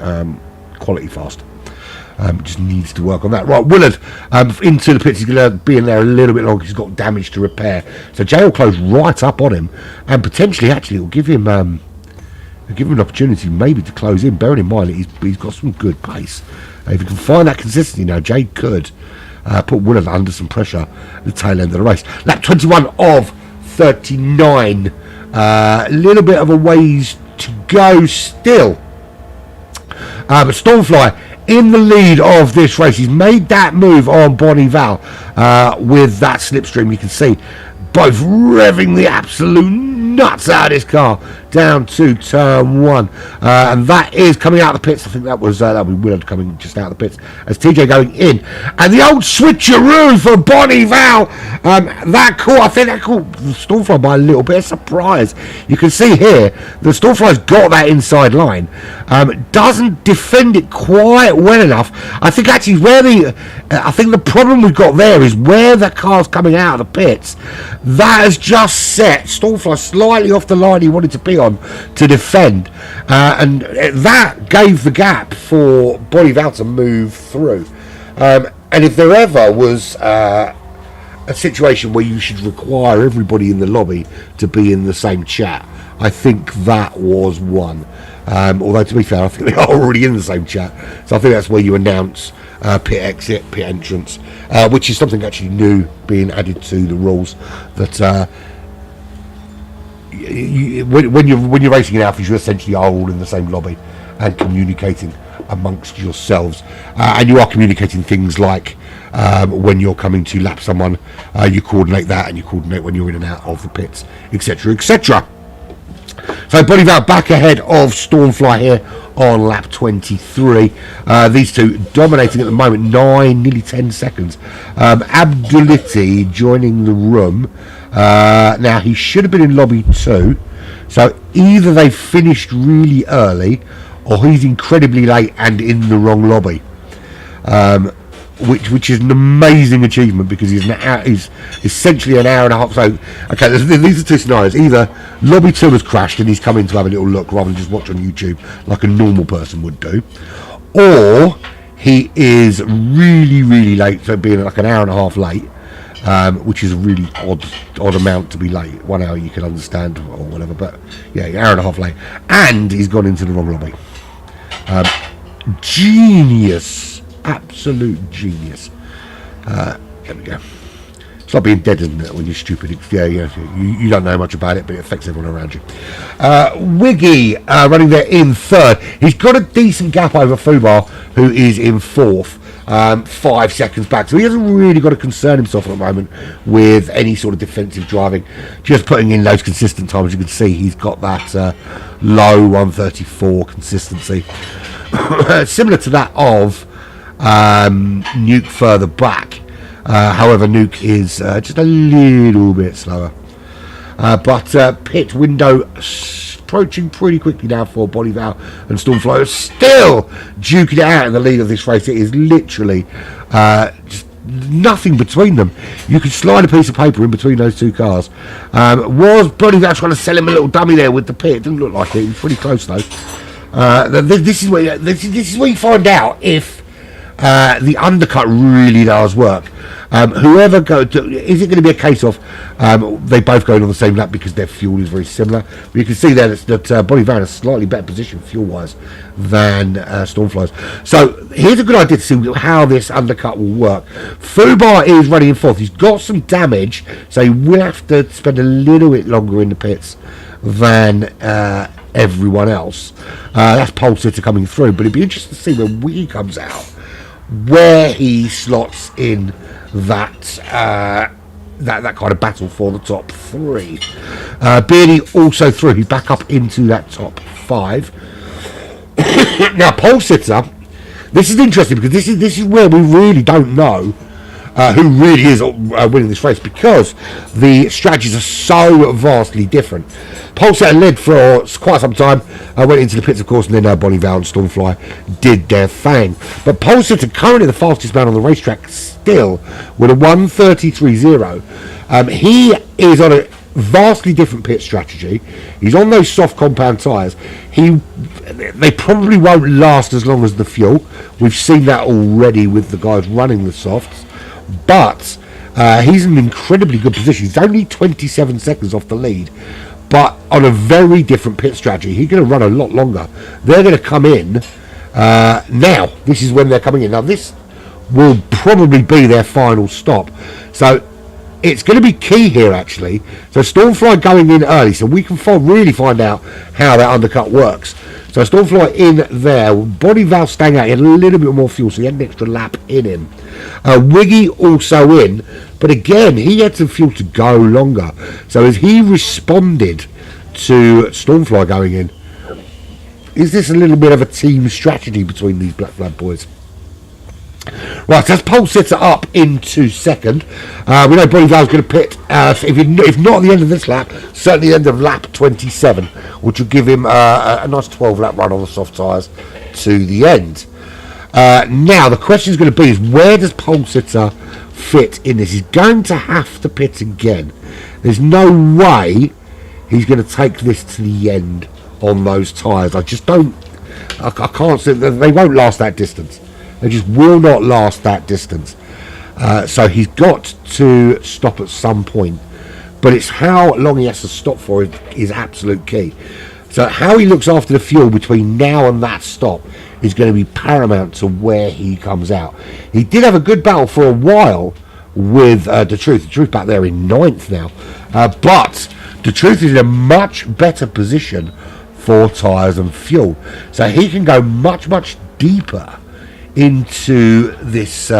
quality fast. Just needs to work on that. Right, Willard into the pits. He's going to be in there a little bit longer. He's got damage to repair, so Jay will close right up on him, and potentially actually will give him an opportunity maybe to close in, bearing in mind that he's got some good pace. If he can find that consistency now, Jay could put Willard under some pressure at the tail end of the race. Lap 21 of 39. A little bit of a ways to go still. But Stormfly in the lead of this race. He's made that move on Bonnie Val with that slipstream. You can see both revving the absolute nuts out of this car down to turn one, and that is coming out of the pits. I think that'll be Willard coming just out of the pits as TJ going in, and the old switcheroo for Bonnie Val. That caught Stormfly by a little bit of surprise. You can see here the Stormfly's got that inside line, doesn't defend it quite well enough. I think actually I think the problem we've got there is where the car's coming out of the pits. That has just set Stormfly slightly off the line he wanted to be on to defend, and that gave the gap for Bonnie Val to move through. And if there ever was a situation where you should require everybody in the lobby to be in the same chat, I think that was one. Although to be fair, I think they are already in the same chat, so I think that's where you announce pit exit, pit entrance, which is something actually new being added to the rules. That when you're racing in Alphas, you essentially are all in the same lobby and communicating amongst yourselves, and you are communicating things like when you're coming to lap someone, you coordinate that, and you coordinate when you're in and out of the pits, etc., etc. So Bonnie Val back ahead of Stormfly here on lap 23. These two dominating at the moment, 9, nearly 10 seconds. Abduliti joining the room. Now he should have been in lobby 2, so either they finished really early or he's incredibly late and in the wrong lobby, which is an amazing achievement, because he's essentially an hour and a half. So okay, these are two scenarios: either lobby 2 has crashed and he's come in to have a little look rather than just watch on YouTube like a normal person would do, or he is really, really late, so being like an hour and a half late, which is a really odd amount to be late. 1 hour you can understand or whatever, but yeah, an hour and a half late, and he's gone into the wrong lobby. Genius, absolute genius. There we go. It's like being dead, isn't it, when you're stupid? You don't know much about it, but it affects everyone around you. Wiggy running there in third. He's got a decent gap over Fubar, who is in fourth. 5 seconds back, so he hasn't really got to concern himself at the moment with any sort of defensive driving, just putting in those consistent times. You can see he's got that low 134 consistency, similar to that of Nuke further back. However, Nuke is just a little bit slower, but pit window approaching pretty quickly now for Bonnie Val, and Stormfly is still duking it out in the lead of this race. It is literally just nothing between them. You could slide a piece of paper in between those two cars. Was Bonnie Val trying to sell him a little dummy there with the pit? It didn't look like it. It was pretty close though. This is where you find out if the undercut really does work. Whoever is it going to be a case of they both going on the same lap because their fuel is very similar? But you can see there that Bonnie Val is a slightly better position fuel wise than Stormfly's. So here's a good idea to see how this undercut will work. Fubar is running in fourth. He's got some damage, so he will have to spend a little bit longer in the pits than everyone else. That's Pole Sitter coming through, but it'd be interesting to see when Wiggy comes out, where he slots in that that kind of battle for the top 3. Beardy also through. He's back up into that top 5. Now, Pole Sitter, this is interesting because this is where we really don't know who really is winning this race, because the strategies are so vastly different. Pole Sitter led for quite some time, went into the pits, of course, and then Bonnie Val and Stormfly did their thing. But Pole Sitter, currently the fastest man on the racetrack, still with a 1:33.0. He is on a vastly different pit strategy. He's on those soft compound tyres. They probably won't last as long as the fuel. We've seen that already with the guys running the softs. But he's in an incredibly good position. He's only 27 seconds off the lead, but on a very different pit strategy. He's going to run a lot longer. They're going to come in now. This is when they're coming in. Now, this will probably be their final stop. So it's going to be key here, actually. So Stormfly going in early, so we can really find out how that undercut works. So Stormfly in there, Bonnie Val staying out, he had a little bit more fuel, so he had an extra lap in him. Wiggy also in, but again, he had some fuel to go longer. So as he responded to Stormfly going in, is this a little bit of a team strategy between these Black Flag boys? Right, so that's Pole Sitter up into second. We know Bonnie Val's going to pit, if not at the end of this lap, certainly the end of lap 27, which will give him a nice 12-lap run on the soft tyres to the end. Now, the question is going to be, is where does Pole Sitter fit in this? He's going to have to pit again. There's no way he's going to take this to the end on those tyres. I just don't... I can't see... They won't last that distance. They just will not last that distance. So he's got to stop at some point. But it's how long he has to stop for is absolute key. So how he looks after the fuel between now and that stop is going to be paramount to where he comes out. He did have a good battle for a while with The Truth. The Truth back there in 9th now. But The Truth is in a much better position for tyres and fuel. So he can go much, much deeper into this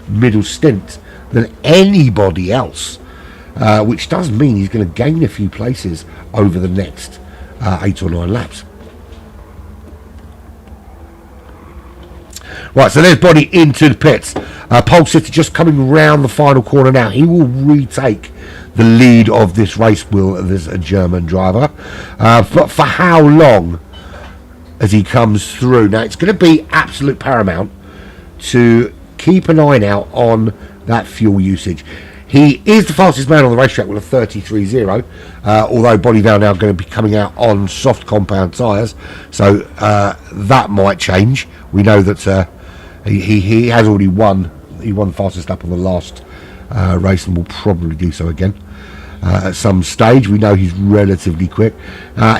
middle stint than anybody else, which does mean he's going to gain a few places over the next 8 or 9 laps. Right, so there's Bonnie into the pits. Pole Sitter just coming round the final corner now. He will retake the lead of this race, will this German driver. But for how long as he comes through? Now, it's going to be absolute paramount to keep an eye out on that fuel usage. He is the fastest man on the racetrack with a 33.0, although Bonnie Val now going to be coming out on soft compound tyres, so that might change. We know that he has already won. He won the fastest lap on the last race and will probably do so again at some stage. We know he's relatively quick.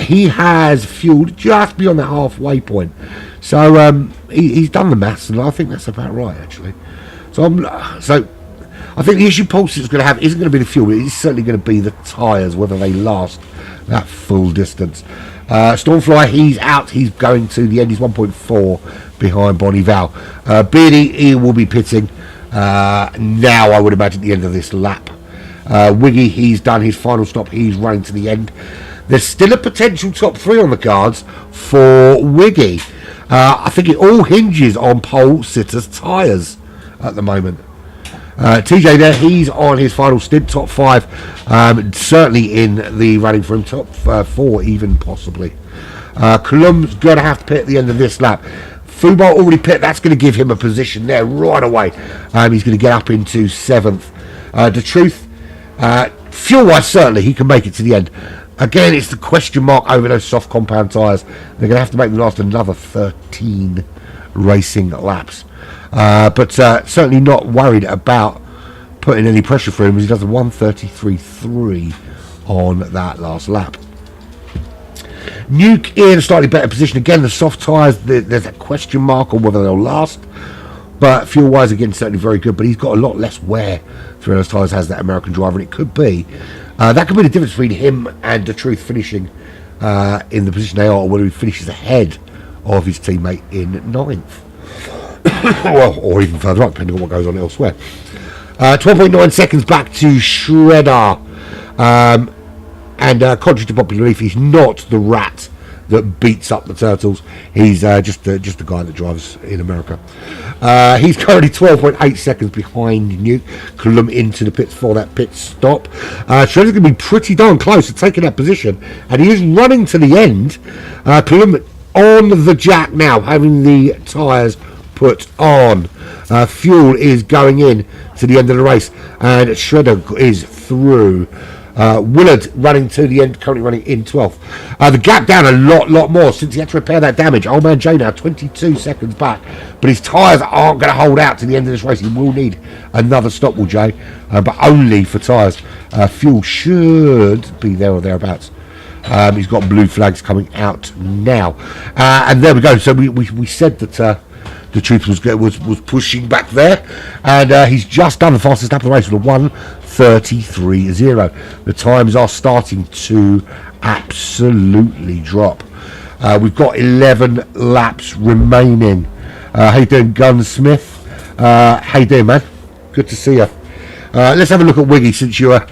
He has fueled just beyond the halfway point, so he's done the maths, and I think that's about right, actually. So I think the issue Pole Sitter's going to have isn't going to be the fuel, it's certainly going to be the tyres, whether they last that full distance. Stormfly, he's out, he's going to the end, he's 1.4 behind Bonnie Val. Beardy, he will be pitting now, I would imagine, at the end of this lap. Wiggy, he's done his final stop, he's running to the end. There's still a potential top 3 on the cards for Wiggy. I think it all hinges on Pole Sitter's tyres at the moment. TJ there, he's on his final stint, top 5, certainly in the running for him, top 4 even possibly. Colum's going to have to pit at the end of this lap. Fubart already pit, that's going to give him a position there right away. He's going to get up into 7th. The Truth, fuel-wise certainly he can make it to the end. Again, it's the question mark over those soft compound tyres. They're going to have to make them last another 13 racing laps. But certainly not worried about putting any pressure for him, as he does a 1:33.3 on that last lap. Nuke in a slightly better position. Again, the soft tyres, there's a question mark on whether they'll last. But fuel-wise, again, certainly very good. But he's got a lot less wear through those tyres as that American driver. And it could be, that could be the difference between him and The Truth finishing in the position they are, or whether he finishes ahead of his teammate in ninth. Well, or even further up, depending on what goes on elsewhere. 12.9 seconds back to Shredder. And contrary to popular belief, he's not the rat that beats up the turtles. He's just the guy that drives in America. He's currently 12.8 seconds behind Nuke. Coulomb into the pits for that pit stop. Shredder's going to be pretty darn close to taking that position, and he is running to the end. Coulomb on the jack now, having the tyres put on. Fuel is going in to the end of the race, and Shredder is through. Willard running to the end, currently running in 12th. The gap down a lot more since he had to repair that damage. Old Man Jay now 22 seconds back, but his tyres aren't going to hold out to the end of this race. He will need another stop, will Jay, but only for tyres. Fuel should be there or thereabouts. He's got blue flags coming out now, and there we go. So we said that the truth was pushing back there, and he's just done the fastest lap of the race with a 1:33.0. The times are starting to absolutely drop. We've got 11 laps remaining. How you doing, Gunsmith? How you doing, man? Good to see you. Let's have a look at Wiggy, since you're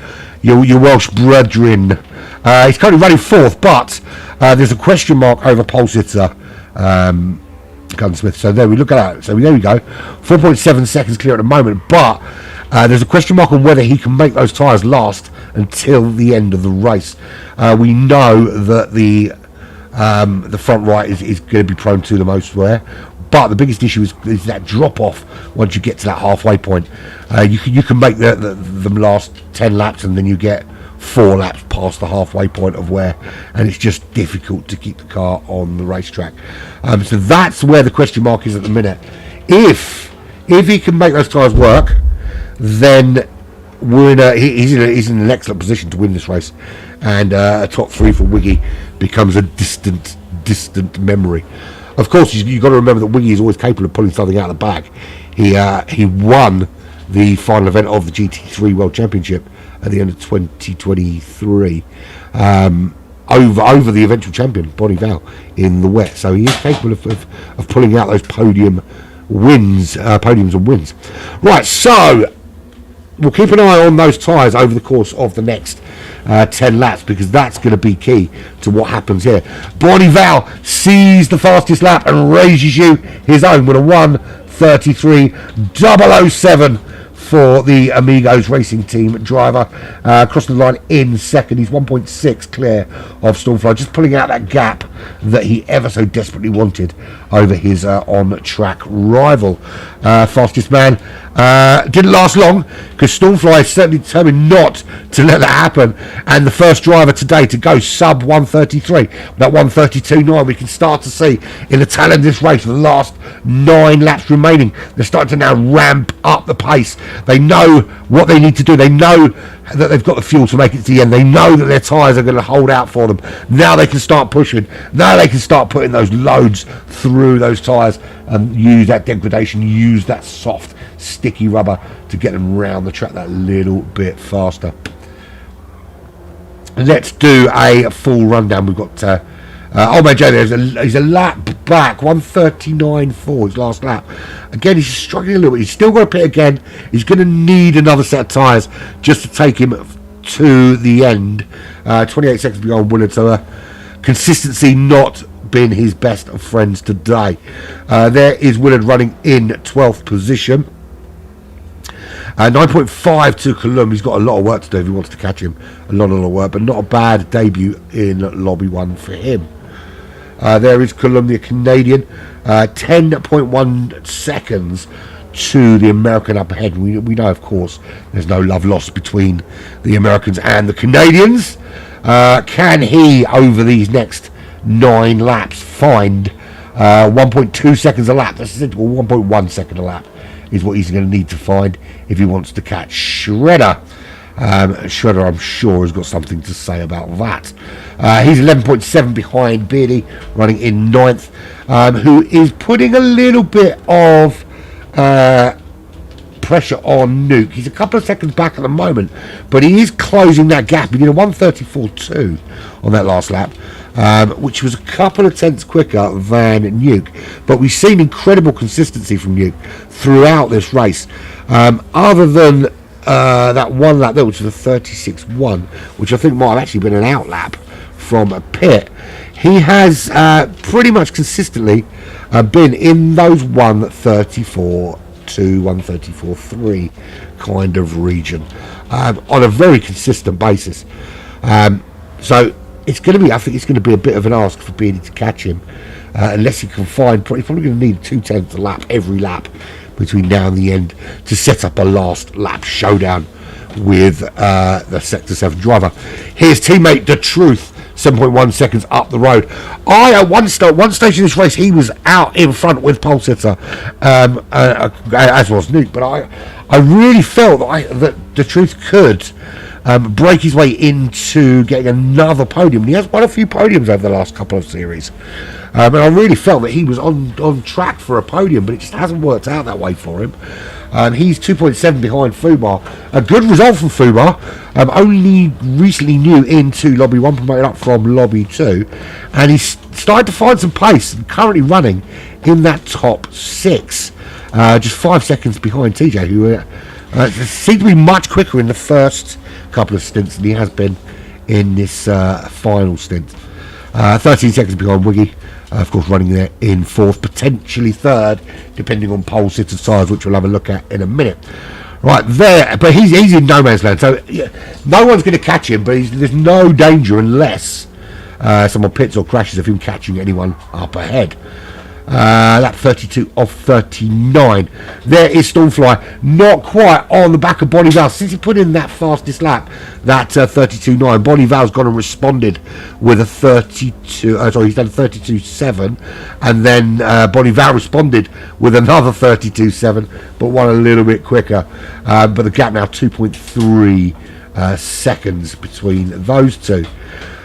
Welsh brethren. He's currently running fourth, but there's a question mark over pole sitter. Gunsmith. So there we look at that. So there we go. 4.7 seconds clear at the moment, but there's a question mark on whether he can make those tyres last until the end of the race. We know that the front right is going to be prone to the most wear, but the biggest issue is that drop off once you get to that halfway point. You can make them last 10 laps, and then you get 4 laps past the halfway point of wear, and it's just difficult to keep the car on the racetrack. So that's where the question mark is at the minute. If he can make those tyres work, then he's in an excellent position to win this race, and a top 3 for Wiggy becomes a distant memory. Of course, you've got to remember that Wiggy is always capable of pulling something out of the bag. He won the final event of the GT3 World Championship at the end of 2023 over the eventual champion Bonnie Val in the wet, so he is capable of pulling out those podiums and wins. Right, so we'll keep an eye on those tyres over the course of the next 10 laps, because that's going to be key to what happens here. Bonnie Val sees the fastest lap and raises you his own with a 1:33.007 for the Amigos Racing Team driver. Crossing the line in second. He's 1.6 clear of Stormfly, just pulling out that gap that he ever so desperately wanted over his on-track rival. Fastest man didn't last long, because Stormfly is certainly determined not to let that happen, and the first driver today to go sub 1:33, that 1:32.9 we can start to see in the tail end of this race. For the last 9 laps remaining, they're starting to now ramp up the pace. They know what they need to do. They know that they've got the fuel to make it to the end. They know that their tyres are going to hold out for them. Now they can start pushing. Now they can start putting those loads through those tyres and use that degradation, use that soft, sticky rubber to get them round the track that little bit faster. Let's do a full rundown. We've got Old Man Jay there. He's a lap back, 1:39.4 his last lap. Again, he's struggling a little bit. He's still got to pit again. He's going to need another set of tyres just to take him to the end. 28 seconds behind Willard, so consistency not been his best of friends today. There is Willard running in 12th position. 9.5 to Coulomb. He's got a lot of work to do if he wants to catch him. A lot of work, but not a bad debut in Lobby 1 for him. There is Coulomb, the Canadian. 10.1 seconds to the American up ahead. We know, of course, there's no love lost between the Americans and the Canadians. Can he, over these next 9 laps, find 1.2 seconds a lap? That's essentially 1.1 second a lap is what he's going to need to find if he wants to catch Shredder. Shredder, I'm sure, has got something to say about that. He's 11.7 behind Beardy, running in 9th, who is putting a little bit of pressure on Nuke. He's a couple of seconds back at the moment, but he is closing that gap. He did a 1:34.2 on that last lap, which was a couple of tenths quicker than Nuke. But we've seen incredible consistency from Nuke throughout this race. Other than that one lap there, which was a 36.1, which I think might have actually been an out lap from a pit, he has pretty much consistently been in those 1:34.2, 1:34.3 kind of region on a very consistent basis. So it's going to be, I think it's going to be a bit of an ask for Beardy to catch him, unless he can find, he's probably going to need 2/10 a lap every lap between now and the end to set up a last lap showdown with the Sector 7 driver. Here's teammate The Truth, 7.1 seconds up the road. At one stage in this race, he was out in front with Pole Sitter, as was Nuke, but I really felt that The Truth could break his way into getting another podium. And he has won a few podiums over the last couple of series. And I really felt that he was on track for a podium, but it just hasn't worked out that way for him. He's 2.7 behind Fumar. A good result from Fumar. Only recently new into Lobby 1, promoted up from Lobby 2. And he's started to find some pace, currently running in that top 6. Just 5 seconds behind TJ, who seemed to be much quicker in the first couple of stints than he has been in this final stint. 13 seconds behind Wiggy, of course running there in 4th, potentially 3rd, depending on Pole Sitter's tyres, which we'll have a look at in a minute. Right there, but he's in no man's land, so yeah, no one's going to catch him, but there's no danger unless someone pits or crashes of him catching anyone up ahead. Lap 32 of 39. There is Stormfly, not quite on the back of Bonnie Val. Since he put in that fastest lap, that 32.9, Bonnie Val's gone and responded with a 32. He's done 32.7, and then Bonnie Val responded with another 32.7, but one a little bit quicker. But the gap now 2.3 seconds between those two.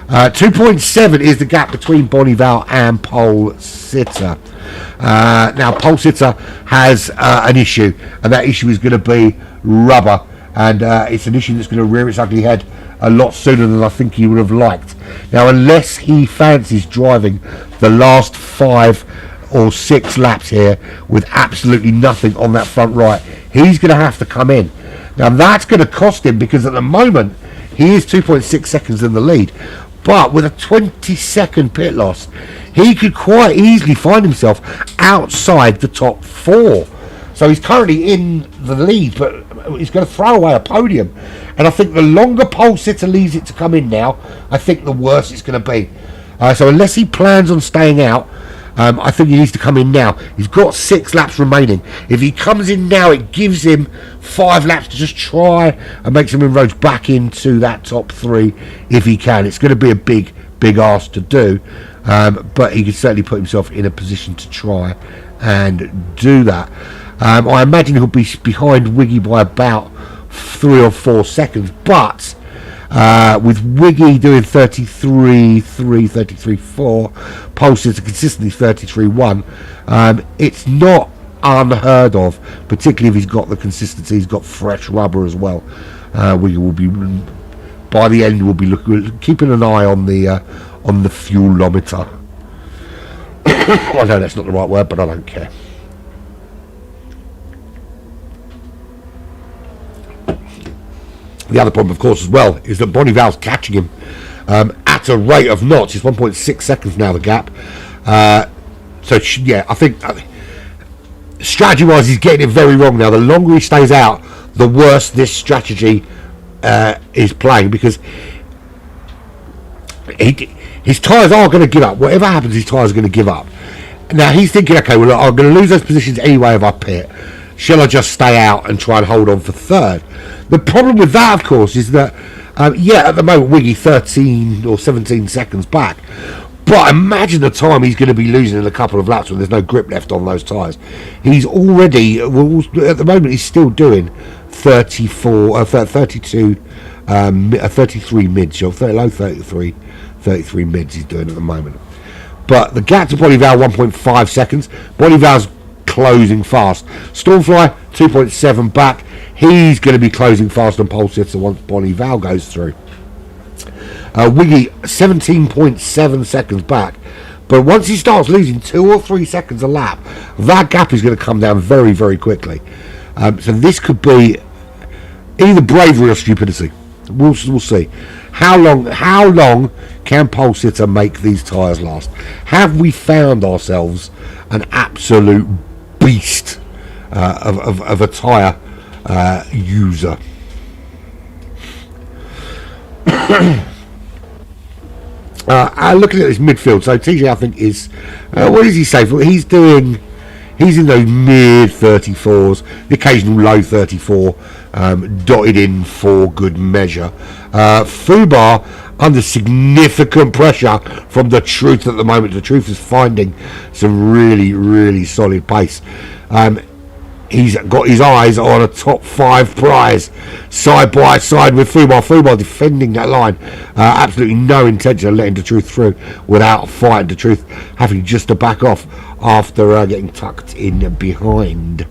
2.7 is the gap between Bonnie Val and Pole Sitter. Now Pole Sitter has an issue, and that issue is going to be rubber, and it's an issue that's going to rear its ugly head a lot sooner than I think he would have liked. Now, unless he fancies driving the last 5 or 6 laps here with absolutely nothing on that front right, he's going to have to come in. Now that's going to cost him, because at the moment he is 2.6 seconds in the lead. But with a 20-second pit loss, he could quite easily find himself outside the top 4. So he's currently in the lead, but he's going to throw away a podium. And I think the longer Pole Sitter leaves it to come in now, I think the worse it's going to be. So unless he plans on staying out, I think he needs to come in now. He's got 6 laps remaining. If he comes in now, it gives him 5 laps to just try and make some inroads back into that top 3 if he can. It's going to be a big ask to do, but he can certainly put himself in a position to try and do that. I imagine he'll be behind Wiggy by about 3 or 4 seconds, but with Wiggy doing 33.3, 33.4, Pole Sitter consistently 33.1, it's not unheard of, particularly if he's got the consistency, he's got fresh rubber as well. Wiggy will be, by the end, we'll be keeping an eye on the fuelometer. I know that's not the right word, but I don't care. The other problem, of course, as well, is that Bonnie Val's catching him at a rate of knots. It's 1.6 seconds now, the gap. So, yeah, I think strategy-wise, he's getting it very wrong now. The longer he stays out, the worse this strategy is playing, because his tyres are going to give up. Whatever happens, his tyres are going to give up. Now, he's thinking, okay, well, I'm going to lose those positions anyway if I pit. Shall I just stay out and try and hold on for 3rd? The problem with that, of course, is that, at the moment, Wiggy 13 or 17 seconds back. But imagine the time he's going to be losing in a couple of laps when there's no grip left on those tyres. He's already, at the moment, he's still doing 33 mids, low 33 mids he's doing at the moment. But the gap to Bonnie Val, 1.5 seconds. Bonnie Val's closing fast. Stormfly 2.7 back. He's going to be closing fast on pole sitter once Bonnie Val goes through. Wiggy 17.7 seconds back. But once he starts losing 2 or 3 seconds a lap, that gap is going to come down very, very quickly. So this could be either bravery or stupidity. We'll see. How long can pole sitter make these tyres last? Have we found ourselves an absolute beast of a tyre user? Looking at this midfield, so TJ I think is what does he say? He's in those mid 34s, the occasional low 34, dotted in for good measure. Fubar under significant pressure from the Truth at the moment. The Truth is finding some really, really solid pace. He's got his eyes on a top 5 prize, side by side with Fubar. Fubar defending that line. Absolutely no intention of letting the Truth through without fighting the Truth, having just to back off after getting tucked in behind.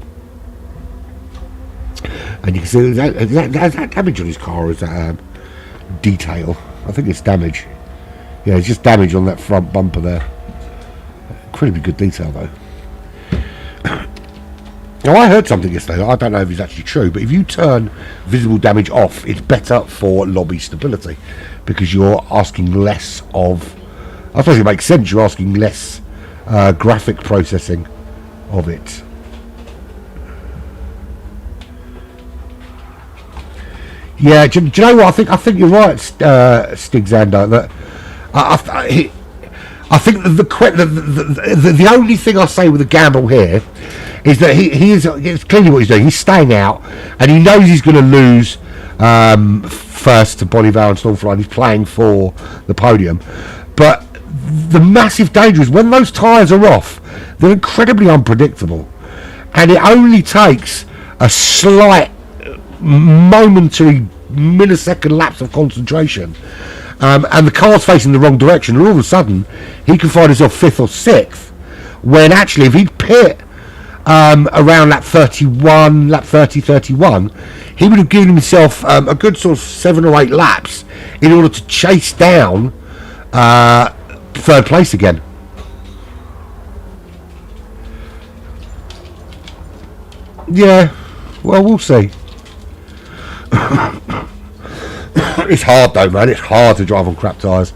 And you can see that damage on his car, or is that detail? I think it's damage. Yeah, it's just damage on that front bumper there. Incredibly good detail though. Now I heard something yesterday, I don't know if it's actually true, but if you turn visible damage off, it's better for lobby stability, because you're asking less of, I suppose it makes sense, you're asking less graphic processing of it. Yeah, do you know what, I think you're right, Stig Zander, that I think the only thing I say with the gamble here is that it's clearly what he's doing. He's staying out, and he knows he's going to lose first to Bolivar and Stormfly, and he's playing for the podium. But the massive danger is when those tyres are off, they're incredibly unpredictable, and it only takes a slight momentary millisecond lapse of concentration, and the car's facing the wrong direction, and all of a sudden he can find himself 5th or 6th, when actually if he'd pit around lap 31, lap 31, he would have given himself a good sort of 7 or 8 laps in order to chase down 3rd place again. Yeah, well, we'll see. It's hard though, man. It's hard to drive on crap tyres.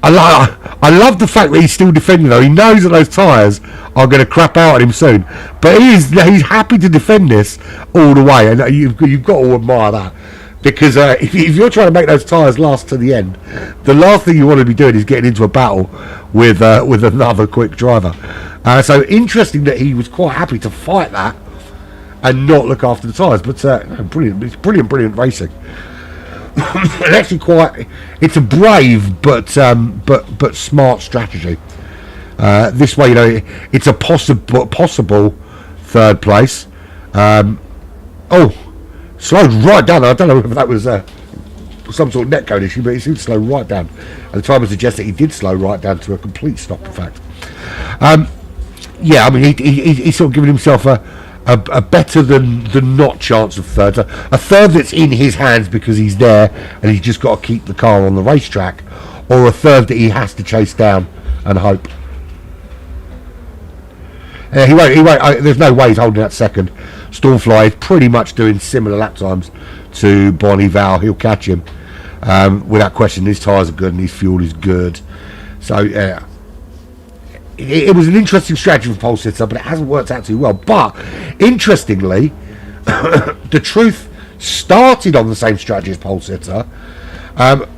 I love the fact that he's still defending though. He knows that those tyres are going to crap out at him soon, but he's happy to defend this all the way, and you've got to admire that, because if you're trying to make those tyres last to the end, the last thing you want to be doing is getting into a battle with another quick driver. So interesting that he was quite happy to fight that and not look after the tyres, but brilliant. It's brilliant racing. And actually it's a brave but smart strategy. This way, it's a possible 3rd place. Slowed right down. I don't know if that was some sort of netcode issue, but it seemed to slow right down. And the timer suggests that he did slow right down to a complete stop, in fact. Yeah, I mean, he's sort of given himself a better than not chance of 3rd. A 3rd that's in his hands because he's there and he's just got to keep the car on the racetrack, or a 3rd that he has to chase down and hope. He won't. There's no way he's holding that 2nd. Stormfly is pretty much doing similar lap times to Bonnie Val. He'll catch him without question. His tyres are good and his fuel is good. So it was an interesting strategy for pole sitter, but it hasn't worked out too well. But interestingly, the Truth started on the same strategy as pole sitter, but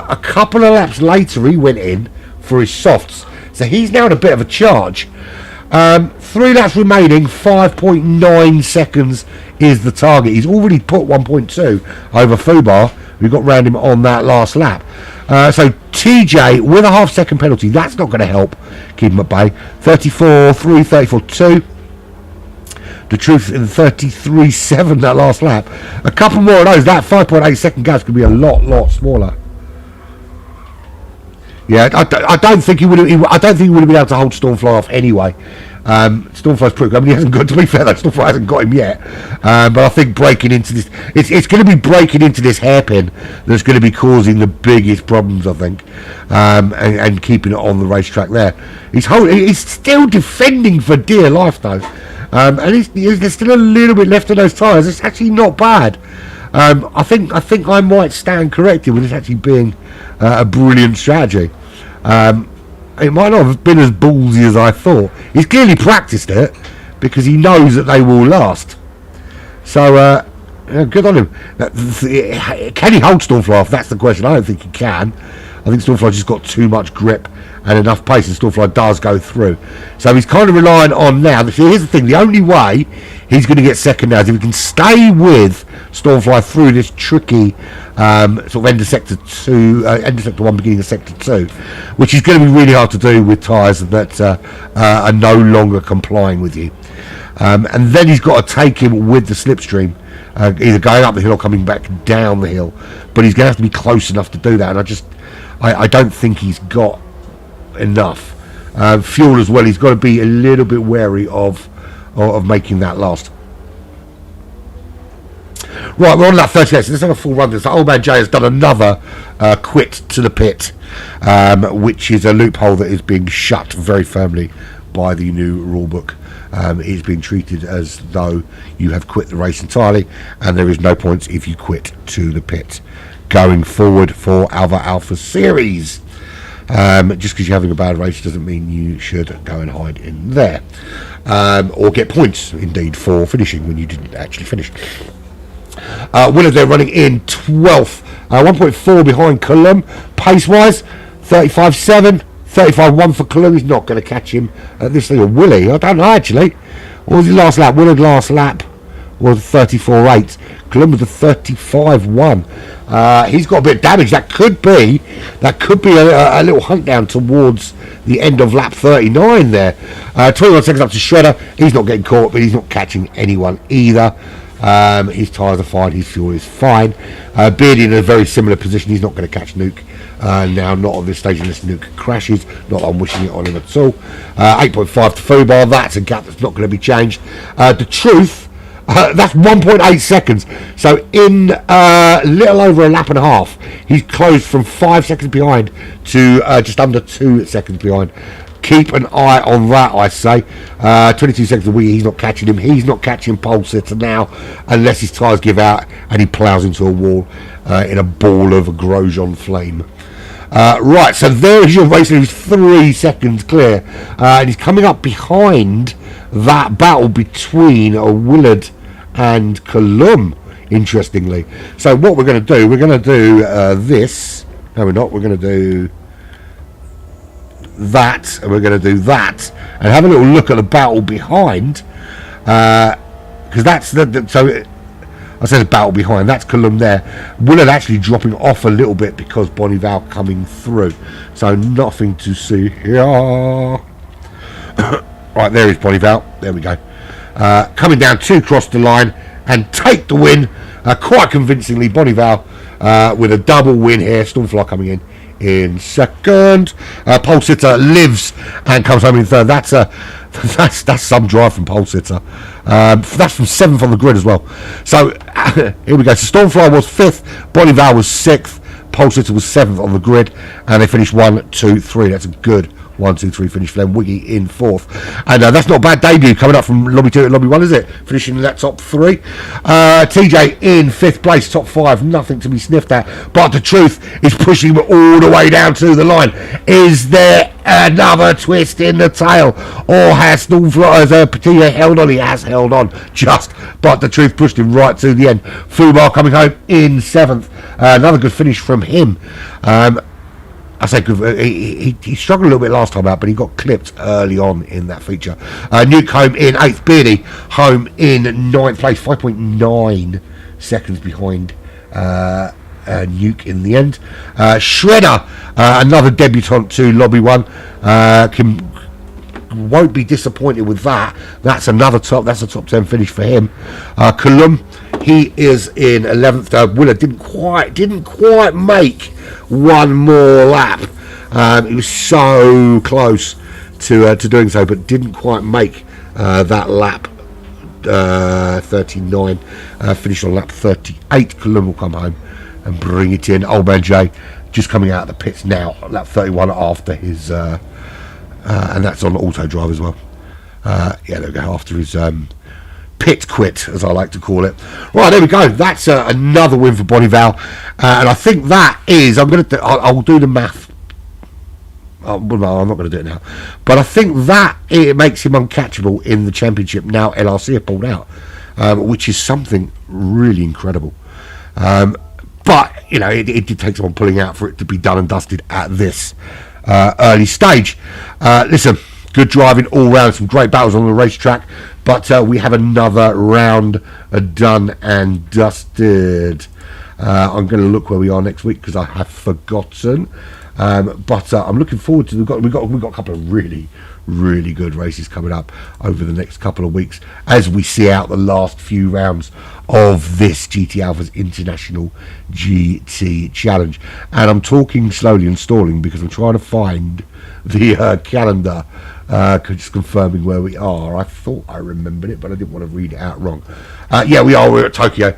a couple of laps later he went in for his softs, so he's now in a bit of a charge. 3 laps remaining, 5.9 seconds is the target. He's already put 1.2 over Fubar, who got round him on that last lap. So TJ with a half-second penalty, that's not going to help keep him at bay. 34.3, 34.2. The Truth in 33.7 that last lap. A couple more of those, that 5.8 second gap's going to be a lot smaller. Yeah, I don't think he would have. I don't think he would have been able to hold Stormfly off anyway. Stormfly's pretty good. I mean, he hasn't got. To be fair, though, Stormfly hasn't got him yet. But I think breaking into this, it's going to be breaking into this hairpin that's going to be causing the biggest problems. I think, and keeping it on the racetrack there. He's still defending for dear life though, and there's still a little bit left of those tyres. It's actually not bad. I think I might stand corrected with this actually being a brilliant strategy. It might not have been as ballsy as I thought. He's clearly practiced it because he knows that they will last. So good on him. Can he hold Stormfly off? That's the question. I don't think he can. I think Stormfly just got too much grip and enough pace, and Stormfly does go through. So he's kind of relying on now. Here's the thing: the only way he's going to get second now is if he can stay with Stormfly through this tricky sort of end of sector 2, end of sector 1, beginning of sector 2, which is going to be really hard to do with tyres that are no longer complying with you. And then he's got to take him with the slipstream, either going up the hill or coming back down the hill. But he's going to have to be close enough to do that, and I don't think he's got enough fuel as well. He's got to be a little bit wary of making that last. Right, we're on that 30 minutes. Let's have a full run. This Old Man Jay has done another quit to the pit, which is a loophole that is being shut very firmly by the new rule book. It's being treated as though you have quit the race entirely, and there is no points if you quit to the pit going forward for Alpha Series. Just because you're having a bad race doesn't mean you should go and hide in there, or get points indeed for finishing when you didn't actually finish. Willard, they're running in 12th, 1.4 behind Coulomb pace wise, 35.7, 35.1 for Coulomb. He's not going to catch him at this thing. Or Willie, I don't know actually. What was his last lap? Willard last lap was 34.8. Coulomb was a 35.1. He's got a bit of damage. That could be a little hunt down towards the end of lap 39 there. 21 seconds up to Shredder. He's not getting caught, but he's not catching anyone either. His tyres are fine, his fuel is fine. Beardy in a very similar position. He's not going to catch Nuke now, not on this stage unless Nuke crashes. Not that I'm wishing it on him at all. 8.5 to Fubar. That's a gap that's not going to be changed. The Truth, that's 1.8 seconds. So in little over a lap and a half, he's closed from 5 seconds behind to just under 2 seconds behind. Keep an eye on that, I say. 22 seconds a week, he's not catching him. He's not catching Pole Sitter now unless his tyres give out and he ploughs into a wall in a ball of Grosjean flame. Right, so there is your race. He's 3 seconds clear. And he's coming up behind that battle between Willard and Coulomb, interestingly. So what we're going to do, this. No, we're not. We're going to do that, and we're going to do that, and have a little look at the battle behind, because that's so I said a battle behind. That's Coulomb there. Willard actually dropping off a little bit because Bonneville coming through. So nothing to see here. Right, there is Bonneville. There we go. Coming down to cross the line and take the win quite convincingly. Bonneville with a double win here. Stormfly coming in second. Pole Sitter lives and comes home in third. That's some drive from Pole Sitter. That's from 7th on the grid as well. So here we go. So Stormfly was 5th, Bonneville was 6th, Pole Sitter was 7th on the grid, and they finished 1, 2, 3. That's a good 1, 2, 3 finish for them. Wiggy in 4th, and that's not a bad debut coming up from lobby 2 to lobby 1, is it? Finishing in that top 3. TJ in 5th place, top 5, nothing to be sniffed at. But the Truth is pushing him all the way down to the line. Is there another twist in the tail, or has TJ held on? He has held on just, but the Truth pushed him right to the end. Fubar coming home in 7th. Another good finish from him. I say good. He struggled a little bit last time out, but he got clipped early on in that feature. Nuke home in 8th. Beardy home in 9th place, 5.9 seconds behind Nuke in the end. Shredder, another debutant to lobby 1. Won't be disappointed with that. That's a top 10 finish for him. Coulomb, he is in 11th. Willard didn't quite make one more lap He was so close to doing so, but didn't quite make that lap 39. Finished on lap 38. Cullen will come home and bring it in. Old man Jay just coming out of the pits now, lap 31 after his, and that's on auto drive as well. There we go, after his pit quit, as I like to call it. Right, there we go. That's another win for Bonnie Val, and I think that is. I'll do the math. Well, no, I'm not going to do it now. But I think that it makes him uncatchable in the championship now. LRC have pulled out, which is something really incredible. But it did take someone pulling out for it to be done and dusted at this early stage. Listen, good driving all round, some great battles on the racetrack, but we have another round done and dusted. I'm going to look where we are next week because I have forgotten. But I'm looking forward to. We've got a couple of really good races coming up over the next couple of weeks as we see out the last few rounds of this GT Alphas International GT Challenge. And I'm talking slowly and stalling because I'm trying to find the calendar, just confirming where we are. I thought I remembered it, but I didn't want to read it out wrong. We're at Tokyo.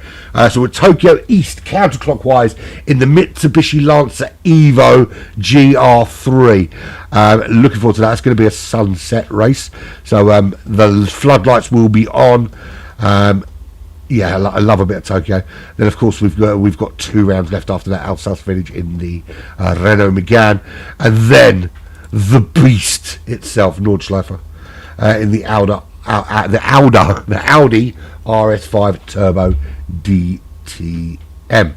So we're at Tokyo East, counterclockwise, in the Mitsubishi Lancer Evo GR3. Looking forward to that. It's going to be a sunset race, so the floodlights will be on. I love a bit of Tokyo. Then, of course, we've got 2 rounds left after that. Alsace Village in the Renault Megane, and then the beast itself, Nordschleife, in the Audi RS5 Turbo DTM.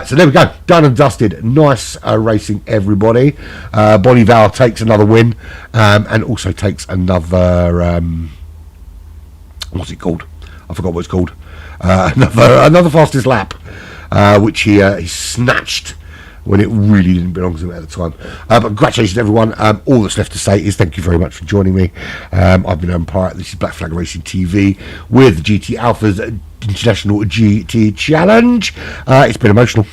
So there we go, done and dusted. Nice racing, everybody. Bonnie Val takes another win, and also takes another. What's it called? I forgot what it's called. Another fastest lap, which he snatched when it really didn't belong to him at the time. But congratulations, everyone. All that's left to say is thank you very much for joining me. I've been Owen Pirate. This is Black Flag Racing TV with GT Alphas International GT Challenge. It's been emotional.